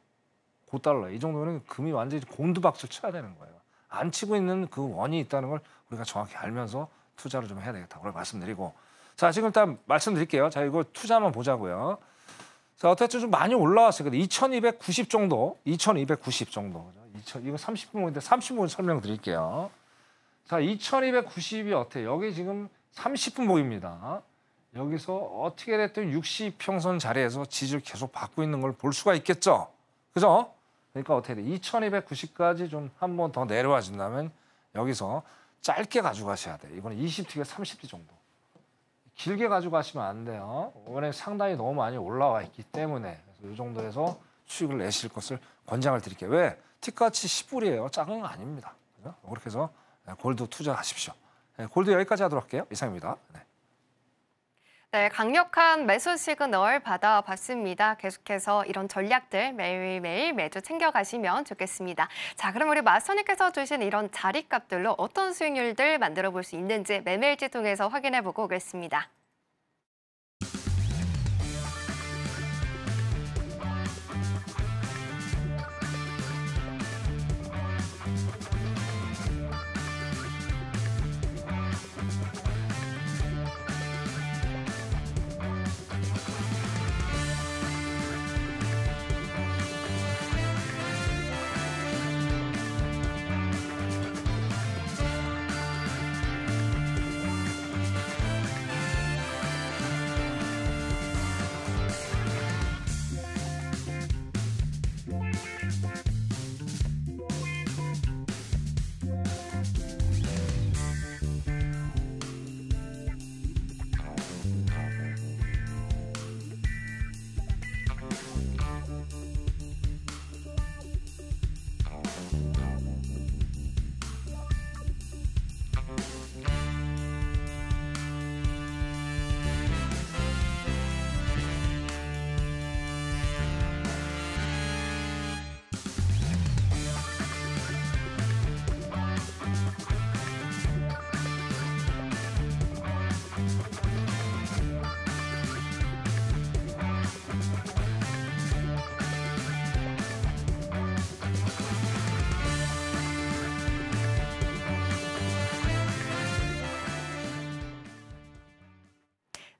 고달러. 이 정도면 금이 완전히 곤두박질 쳐야 되는 거예요. 안 치고 있는 그 원이 있다는 걸 우리가 정확히 알면서 투자를 좀 해야 되겠다고 말씀드리고. 자, 지금 일단 말씀드릴게요. 자, 이거 투자 한번 보자고요. 자, 어쨌든 좀 많이 올라왔어요. 2290 정도, 2290 정도. 이거 30분인데 30분 설명드릴게요. 자, 2290이 어때요? 여기 지금 30분 목입니다. 여기서 어떻게 됐든 60평선 자리에서 지지를 계속 받고 있는 걸 볼 수가 있겠죠? 그죠? 그러니까 어떻게 돼? 2290까지 좀 한 번 더 내려와 준다면 여기서 짧게 가져가셔야 돼요. 이거는 20T가 30T 정도. 길게 가져가시면 안 돼요. 이번에 상당히 너무 많이 올라와 있기 때문에 그래서 이 정도에서 수익을 내실 것을 권장을 드릴게요. 왜? T가치 10불이에요. 작은 거 아닙니다. 그죠? 그렇게 해서 골드 투자하십시오. 골드 여기까지 하도록 할게요. 이상입니다. 네.
네, 강력한 매수 시그널 받아봤습니다. 계속해서 이런 전략들 매일매일 매주 챙겨가시면 좋겠습니다. 자, 그럼 우리 마스터님께서 주신 이런 자리값들로 어떤 수익률들 만들어 볼 수 있는지 매매일지 통해서 확인해보고 오겠습니다.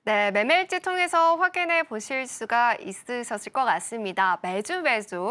네, 매매일지 통해서 확인해 보실 수가 있으셨을 것 같습니다. 매주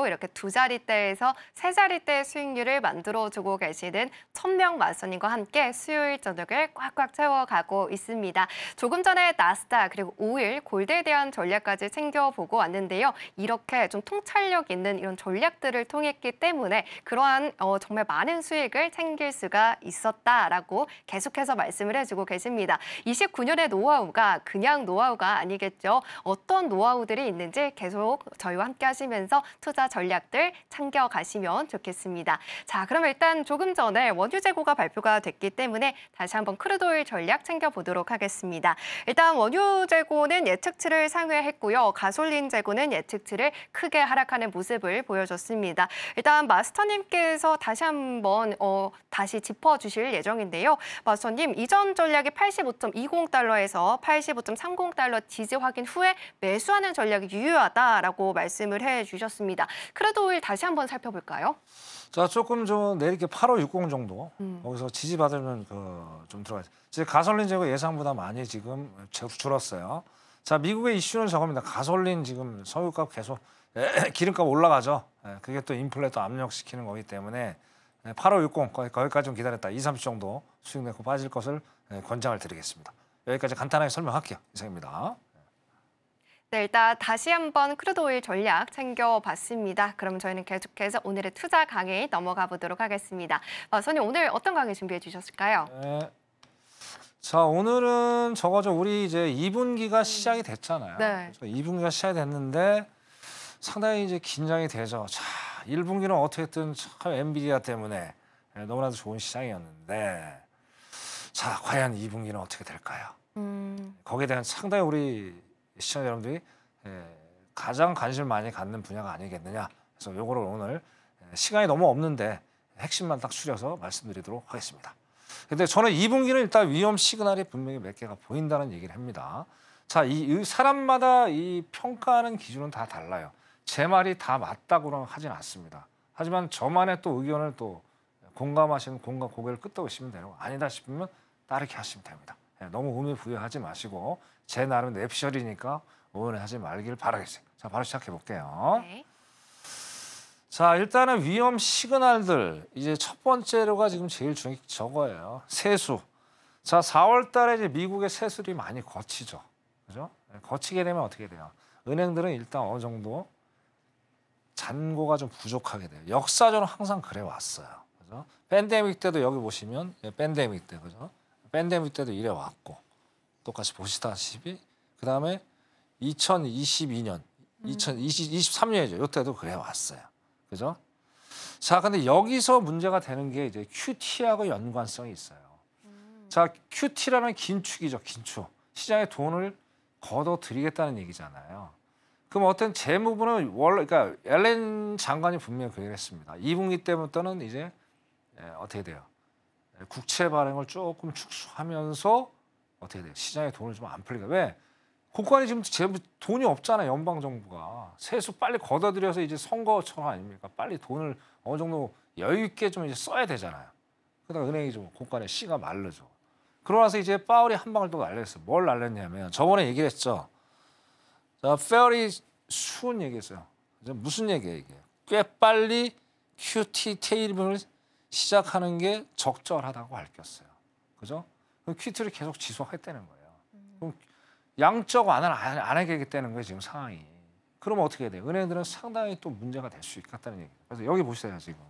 이렇게 두 자릿대에서 세 자릿대의 수익률을 만들어주고 계시는 1000명 마스터님과 함께 수요일 저녁을 꽉꽉 채워가고 있습니다. 조금 전에 나스닥 그리고 오일, 골드에 대한 전략까지 챙겨보고 왔는데요. 이렇게 좀 통찰력 있는 이런 전략들을 통했기 때문에 그러한 정말 많은 수익을 챙길 수가 있었다라고 계속해서 말씀을 해주고 계십니다. 29년의 노하우가 그냥 노하우가 아니겠죠. 어떤 노하우들이 있는지 계속 저희와 함께 하시면서 투자 전략들 챙겨가시면 좋겠습니다. 자, 그럼 일단 조금 전에 원유 재고가 발표가 됐기 때문에 다시 한번 크루드오일 전략 챙겨보도록 하겠습니다. 일단 원유 재고는 예측치를 상회했고요. 가솔린 재고는 예측치를 크게 하락하는 모습을 보여줬습니다. 일단 마스터님께서 다시 한번 다시 짚어주실 예정인데요. 마스터님, 이전 전략이 85.20달러에서 85.30 0.30달러 지지 확인 후에 매수하는 전략이 유효하다라고 말씀을 해주셨습니다. 크루드 오일 다시 한번 살펴볼까요?
자, 조금 좀 내리게 8560 정도 거기서 지지받으면 좀 들어가요. 이제 가솔린 재고 예상보다 많이 지금 줄었어요. 자, 미국의 이슈는 저겁니다. 가솔린 지금 석유값 계속 기름값 올라가죠. 그게 또 인플레 또 압력시키는 거기 때문에 8560 거기까지 좀 기다렸다. 2, 30 정도 수익 내고 빠질 것을 권장을 드리겠습니다. 여기까지 간단하게 설명할게요. 이상입니다.
네, 일단 다시 한번 크루드 오일 전략 챙겨봤습니다. 그럼 저희는 계속해서 오늘의 투자 강의 넘어가 보도록 하겠습니다. 선생님, 오늘 어떤 강의 준비해 주셨을까요?
네. 자, 오늘은 저거죠. 우리 이제 2분기가 시작이 됐잖아요.
네.
2분기가 시작이 됐는데 상당히 이제 긴장이 되죠. 자, 1분기는 어떻게든 참 엔비디아 때문에 너무나도 좋은 시장이었는데 자, 과연 2분기는 어떻게 될까요? 거기에 대한 상당히 우리 시청자 여러분들이 가장 관심을 많이 갖는 분야가 아니겠느냐. 그래서 요거를 오늘 시간이 너무 없는데 핵심만 딱 추려서 말씀드리도록 하겠습니다. 근데 저는 2분기는 일단 위험 시그널이 분명히 몇 개가 보인다는 얘기를 합니다. 자, 이 사람마다 이 평가하는 기준은 다 달라요. 제 말이 다 맞다고는 하진 않습니다. 하지만 저만의 또 의견을 또 공감하시는 고개를 끄덕이시면 되고 아니다 싶으면 따르게 하시면 됩니다. 너무 의미 부여하지 마시고 제 나름 뇌피셜이니까 오해하지 말길 바라겠어요. 자, 바로 시작해 볼게요.
네.
자, 일단은 위험 시그널들 이제 첫 번째로가 지금 제일 중요한 게 저거예요. 세수. 자, 4월 달에 이제 미국의 세수들이 많이 거치죠. 그죠? 거치게 되면 어떻게 돼요? 은행들은 일단 어느 정도 잔고가 좀 부족하게 돼요. 역사적으로 항상 그래 왔어요. 그죠? 팬데믹 때도 여기 보시면 팬데믹 때 그죠? 팬데믹 때도 이래 왔고 똑같이 보시다시피 그다음에 2022년, 2023년이죠. 이때도 그래 왔어요. 그죠? 자, 근데 여기서 문제가 되는 게 이제 QT하고 연관성이 있어요. 자, QT라는 긴축이죠. 긴축. 시장에 돈을 걷어들이겠다는 얘기잖아요. 그럼 어떤 재무부는 그러니까 옐렌 장관이 분명히 그 얘기를 했습니다. 2분기 때부터는 이제 어떻게 돼요? 국채 발행을 조금 축소하면서 어떻게 돼요? 시장에 돈을 좀 안 풀리게. 왜? 국가는 지금 돈이 없잖아요. 연방 정부가 세수 빨리 걷어들여서 이제 선거처럼 아닙니까? 빨리 돈을 어느 정도 여유 있게 좀 이제 써야 되잖아요. 그러다가 은행이 좀 국가의 씨가 마르죠. 그러고 나서 이제 파월이 한 방을 또 날렸어요. 뭘 날렸냐면 저번에 얘기를 했죠. 자, 페어리 수은 얘기했어요. 무슨 얘기예요 이게? 꽤 빨리 QT 테이블을 시작하는 게 적절하다고 밝혔어요. 그죠? QT를 계속 지속했다는 거예요. 그럼 양적 완화를 안 하겠다는 거예요 지금 상황이. 그러면 어떻게 해야 돼요? 은행들은 상당히 또 문제가 될 수 있겠다는 얘기예요. 그래서 여기 보세요 지금.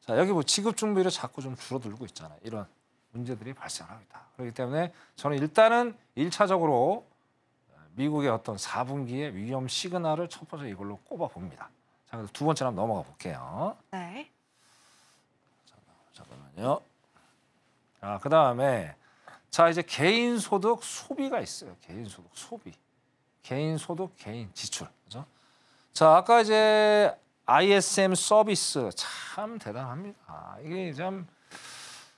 자, 여기 뭐 지급 준비율이 자꾸 좀 줄어들고 있잖아요. 이런 문제들이 발생하고 있다. 그렇기 때문에 저는 일단은 1차적으로 미국의 어떤 4분기의 위험 시그널을 첫 번째 이걸로 꼽아 봅니다. 자, 그래서 두 번째로 한번 넘어가 볼게요.
네.
잠깐만요. 자, 그다음에 자, 이제 개인 소득 소비가 있어요. 개인 소득 소비. 개인 소득, 개인 지출. 그죠? 자, 아까 이제 ISM 서비스 참 대단합니다. 이게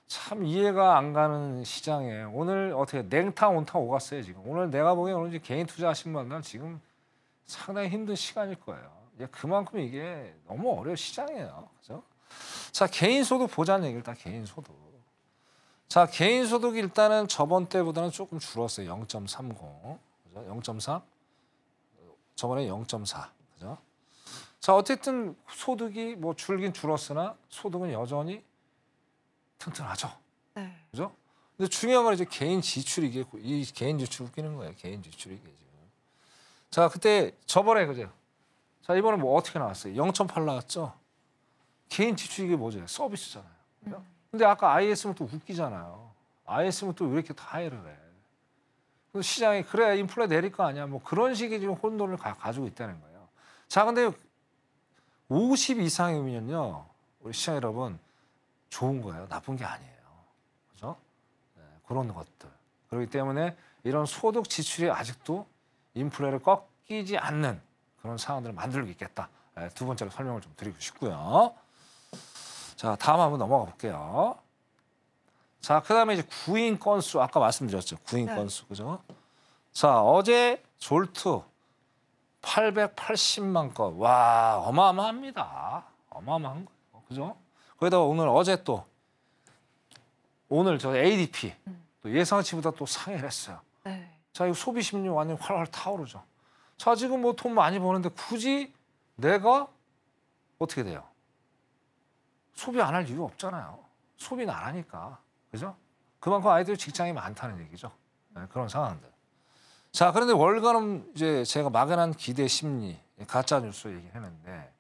참 이해가 안 가는 시장이에요. 오늘 어떻게 냉탕 온탕 오갔어요 지금. 오늘 내가 보기엔 오늘 이제 개인 투자하신 분들은 지금 상당히 힘든 시간일 거예요. 이제 그만큼 이게 너무 어려운 시장이에요. 그죠? 자, 개인 소득 보자는 얘기 일단 개인 소득. 자, 개인 소득이 일단은 저번 때보다는 조금 줄었어요. 0.30. 그죠? 0.3. 저번에 0.4. 그죠? 자, 어쨌든 소득이 뭐 줄긴 줄었으나 소득은 여전히 튼튼하죠.
네.
그죠? 근데 중요한 건 이제 개인 지출이 이 개인 지출 웃기는 거예요. 개인 지출이 이게 지금. 자, 그때 저번에 그죠? 자, 이번에 뭐 어떻게 나왔어요? 0.8 나왔죠? 개인 지출 이게 뭐죠? 서비스잖아요. 그죠? 근데 아까 ISM은 또 웃기잖아요. ISM은 또 왜 이렇게 하이를 해? 그래서 시장이 그래 인플레 내릴 거 아니야? 뭐 그런 식의 지금 혼돈을 가지고 있다는 거예요. 자, 근데 50 이상이면요, 우리 시청 여러분 좋은 거예요. 나쁜 게 아니에요. 그죠? 네, 그런 것들. 그렇기 때문에 이런 소득 지출이 아직도 인플레를 꺾이지 않는 그런 상황들을 만들고 있겠다. 네, 두 번째로 설명을 좀 드리고 싶고요. 자, 다음 한번 넘어가 볼게요. 자, 그다음에 이제 구인 건수 아까 말씀드렸죠. 구인
네.
건수 그죠? 자, 어제 졸트 880만 건. 와, 어마어마합니다. 어마어마한 거예요. 그죠? 거기다가 어제 또 오늘 저 ADP 또 예상치보다 또 상회를 했어요.
네.
자, 이거 소비 심리 완전 활활 타오르죠. 자, 지금 뭐 돈 많이 버는데 굳이 내가 어떻게 돼요? 소비 안 할 이유 없잖아요. 소비는 안 하니까. 그죠? 그만큼 아이들이 직장이 많다는 얘기죠. 네, 그런 상황들. 자, 그런데 월가는 이제 제가 막연한 기대 심리, 가짜 뉴스 얘기했는데,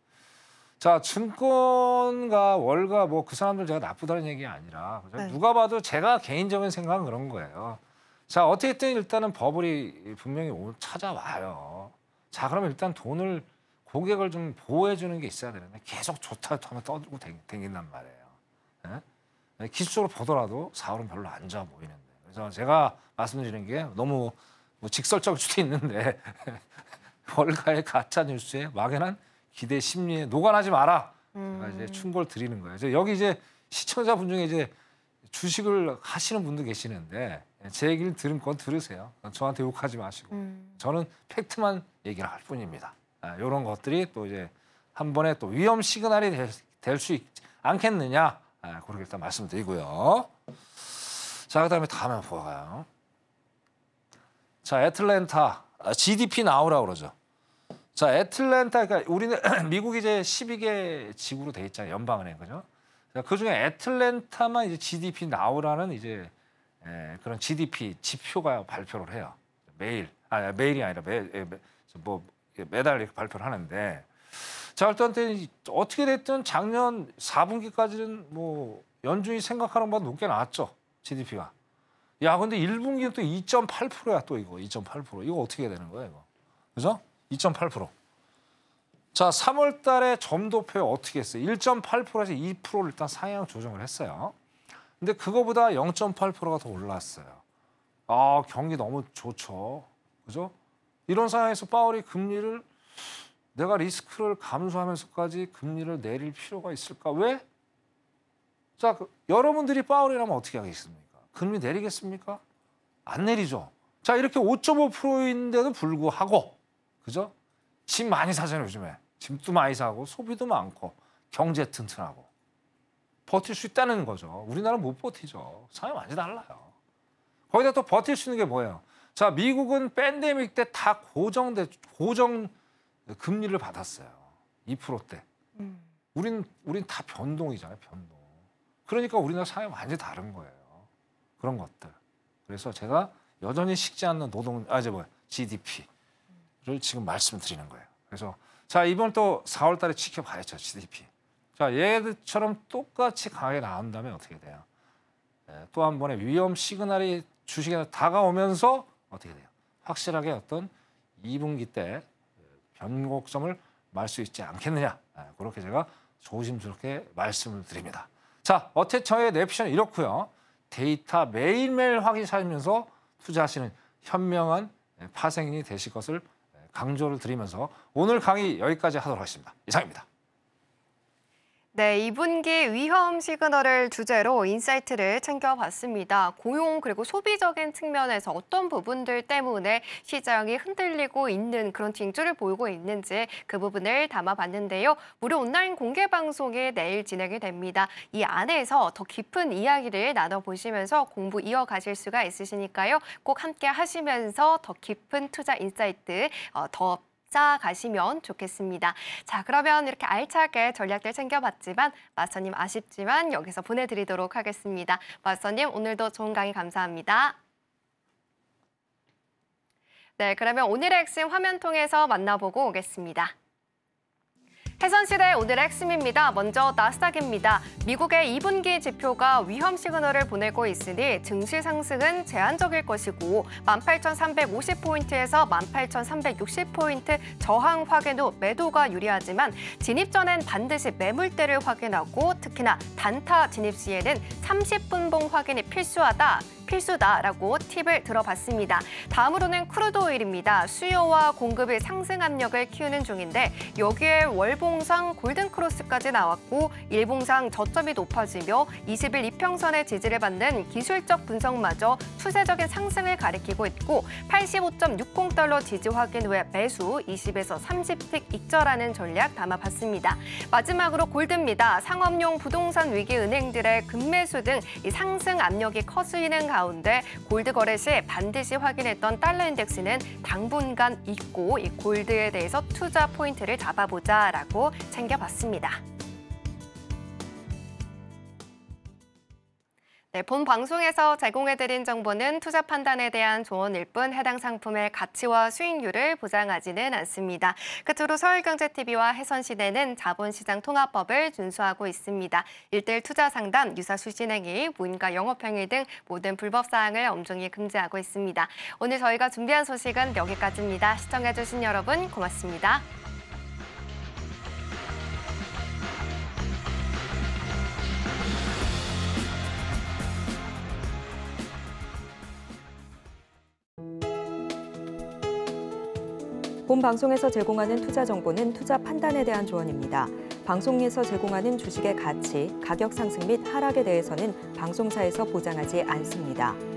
자, 증권가 월가 뭐 그 사람들 제가 나쁘다는 얘기 아니라 그죠?
네.
누가 봐도 제가 개인적인 생각은 그런 거예요. 자, 어떻게든 일단은 버블이 분명히 찾아와요. 자, 그러면 일단 돈을 고객을 좀 보호해 주는 게 있어야 되는데 계속 좋다 하면 떠들고 댕긴단 말이에요. 네? 기술적으로 보더라도 4월은 별로 안 좋아 보이는데. 그래서 제가 말씀드리는 게 너무 뭐 직설적일 수도 있는데 월가의 가짜 뉴스에 막연한 기대 심리에 녹아나지 마라. 제가 이제 충고를 드리는 거예요. 여기 이제 시청자분 중에 이제 주식을 하시는 분도 계시는데 제 얘기를 들은 건 들으세요. 저한테 욕하지 마시고. 저는 팩트만 얘기를 할 뿐입니다. 이런 것들이 또 이제 한 번에 또 위험 시그널이 될 수 있지 않겠느냐. 그렇게 일단 말씀드리고요. 자, 그다음에 다음에 보아요. 자, 애틀랜타 GDP 나오라고 그러죠. 자, 애틀랜타, 그러니까 우리는 미국이 이제 12개 지구로 돼 있잖아요. 연방은행, 그죠? 그 중에 애틀랜타만 이제 GDP 나오라는 이제 그런 GDP 지표가 발표를 해요. 매일이 아니라 매달 이렇게 발표를 하는데, 자, 일단 어떻게 됐든 작년 4분기까지는 뭐 연준이 생각하는 것보다 높게 나왔죠. GDP가. 야, 근데 1분기는 또 2.8%야, 또 이거 2.8%. 이거 어떻게 되는 거야, 이거? 그죠? 2.8%. 자, 3월 달에 점도표 어떻게 했어요? 1.8%에서 2%를 일단 상향 조정을 했어요. 근데 그거보다 0.8%가 더 올랐어요. 아, 경기 너무 좋죠. 그죠? 이런 상황에서 파월이 금리를 내가 리스크를 감수하면서까지 금리를 내릴 필요가 있을까? 왜? 자, 여러분들이 파월이라면 어떻게 하겠습니까? 금리 내리겠습니까? 안 내리죠. 자, 이렇게 5.5%인데도 불구하고, 그죠? 집 많이 사잖아요, 요즘에. 집도 많이 사고 소비도 많고 경제 튼튼하고 버틸 수 있다는 거죠. 우리나라는 못 버티죠. 상황이 완전히 달라요. 거기다 또 버틸 수 있는 게 뭐예요? 자, 미국은 팬데믹 때 다 고정 금리를 받았어요. 2%대. 우린 다 변동이잖아요, 변동. 그러니까 우리나라 상황이 완전히 다른 거예요. 그런 것들. 그래서 제가 여전히 식지 않는 GDP를 지금 말씀드리는 거예요. 그래서 자, 이번 또 4월 달에 지켜봐야죠, GDP. 자, 얘들처럼 똑같이 강하게 나온다면 어떻게 돼요? 또 한 번의 위험 시그널이 주식에 다가오면서 어떻게 돼요? 확실하게 어떤 2분기 때 변곡점을 말 수 있지 않겠느냐. 그렇게 제가 조심스럽게 말씀을 드립니다. 자, 어태청의 내피션은 이렇고요. 데이터 매일매일 확인하시면서 투자하시는 현명한 파생인이 되실 것을 강조를 드리면서 오늘 강의 여기까지 하도록 하겠습니다. 이상입니다.
네, 2분기 위험 시그널을 주제로 인사이트를 챙겨봤습니다. 고용 그리고 소비적인 측면에서 어떤 부분들 때문에 시장이 흔들리고 있는 그런 징조를 보이고 있는지 그 부분을 담아봤는데요. 무료 온라인 공개 방송이 내일 진행이 됩니다. 이 안에서 더 깊은 이야기를 나눠보시면서 공부 이어가실 수가 있으시니까요. 꼭 함께 하시면서 더 깊은 투자 인사이트 더 가시면 좋겠습니다. 자, 그러면 이렇게 알차게 전략들 챙겨봤지만 마스터님 아쉽지만 여기서 보내드리도록 하겠습니다. 마스터님 오늘도 좋은 강의 감사합니다. 네, 그러면 오늘의 핵심 화면 통해서 만나보고 오겠습니다. 해선시대 오늘의 핵심입니다. 먼저 나스닥입니다. 미국의 2분기 지표가 위험 시그널을 보내고 있으니 증시 상승은 제한적일 것이고 18,350포인트에서 18,360포인트 저항 확인 후 매도가 유리하지만 진입 전엔 반드시 매물대를 확인하고 특히나 단타 진입 시에는 30분봉 확인이 필수하다. 필수다라고 팁을 들어봤습니다. 다음으로는 크루드 오일입니다. 수요와 공급의 상승 압력을 키우는 중인데 여기에 월봉상 골든크로스까지 나왔고 일봉상 저점이 높아지며 20일 이평선의 지지를 받는 기술적 분석마저 추세적인 상승을 가리키고 있고 85.60달러 지지 확인 후에 매수 20에서 30틱 익절하는 전략 담아봤습니다. 마지막으로 골드입니다. 상업용 부동산 위기 은행들의 급매수 등 이 상승 압력이 커지는 가운데 골드 거래 시 반드시 확인했던 달러 인덱스는 당분간 잊고 이 골드에 대해서 투자 포인트를 잡아보자라고 챙겨봤습니다. 네, 본 방송에서 제공해드린 정보는 투자 판단에 대한 조언일 뿐 해당 상품의 가치와 수익률을 보장하지는 않습니다. 끝으로 서울경제TV와 해선시대는 자본시장 통합법을 준수하고 있습니다. 1:1 투자 상담, 유사 수신행위, 무인가 영업행위 등 모든 불법 사항을 엄중히 금지하고 있습니다. 오늘 저희가 준비한 소식은 여기까지입니다. 시청해주신 여러분 고맙습니다.
본 방송에서 제공하는 투자 정보는 투자 판단에 대한 조언입니다. 방송에서 제공하는 주식의 가치, 가격 상승 및 하락에 대해서는 방송사에서 보장하지 않습니다.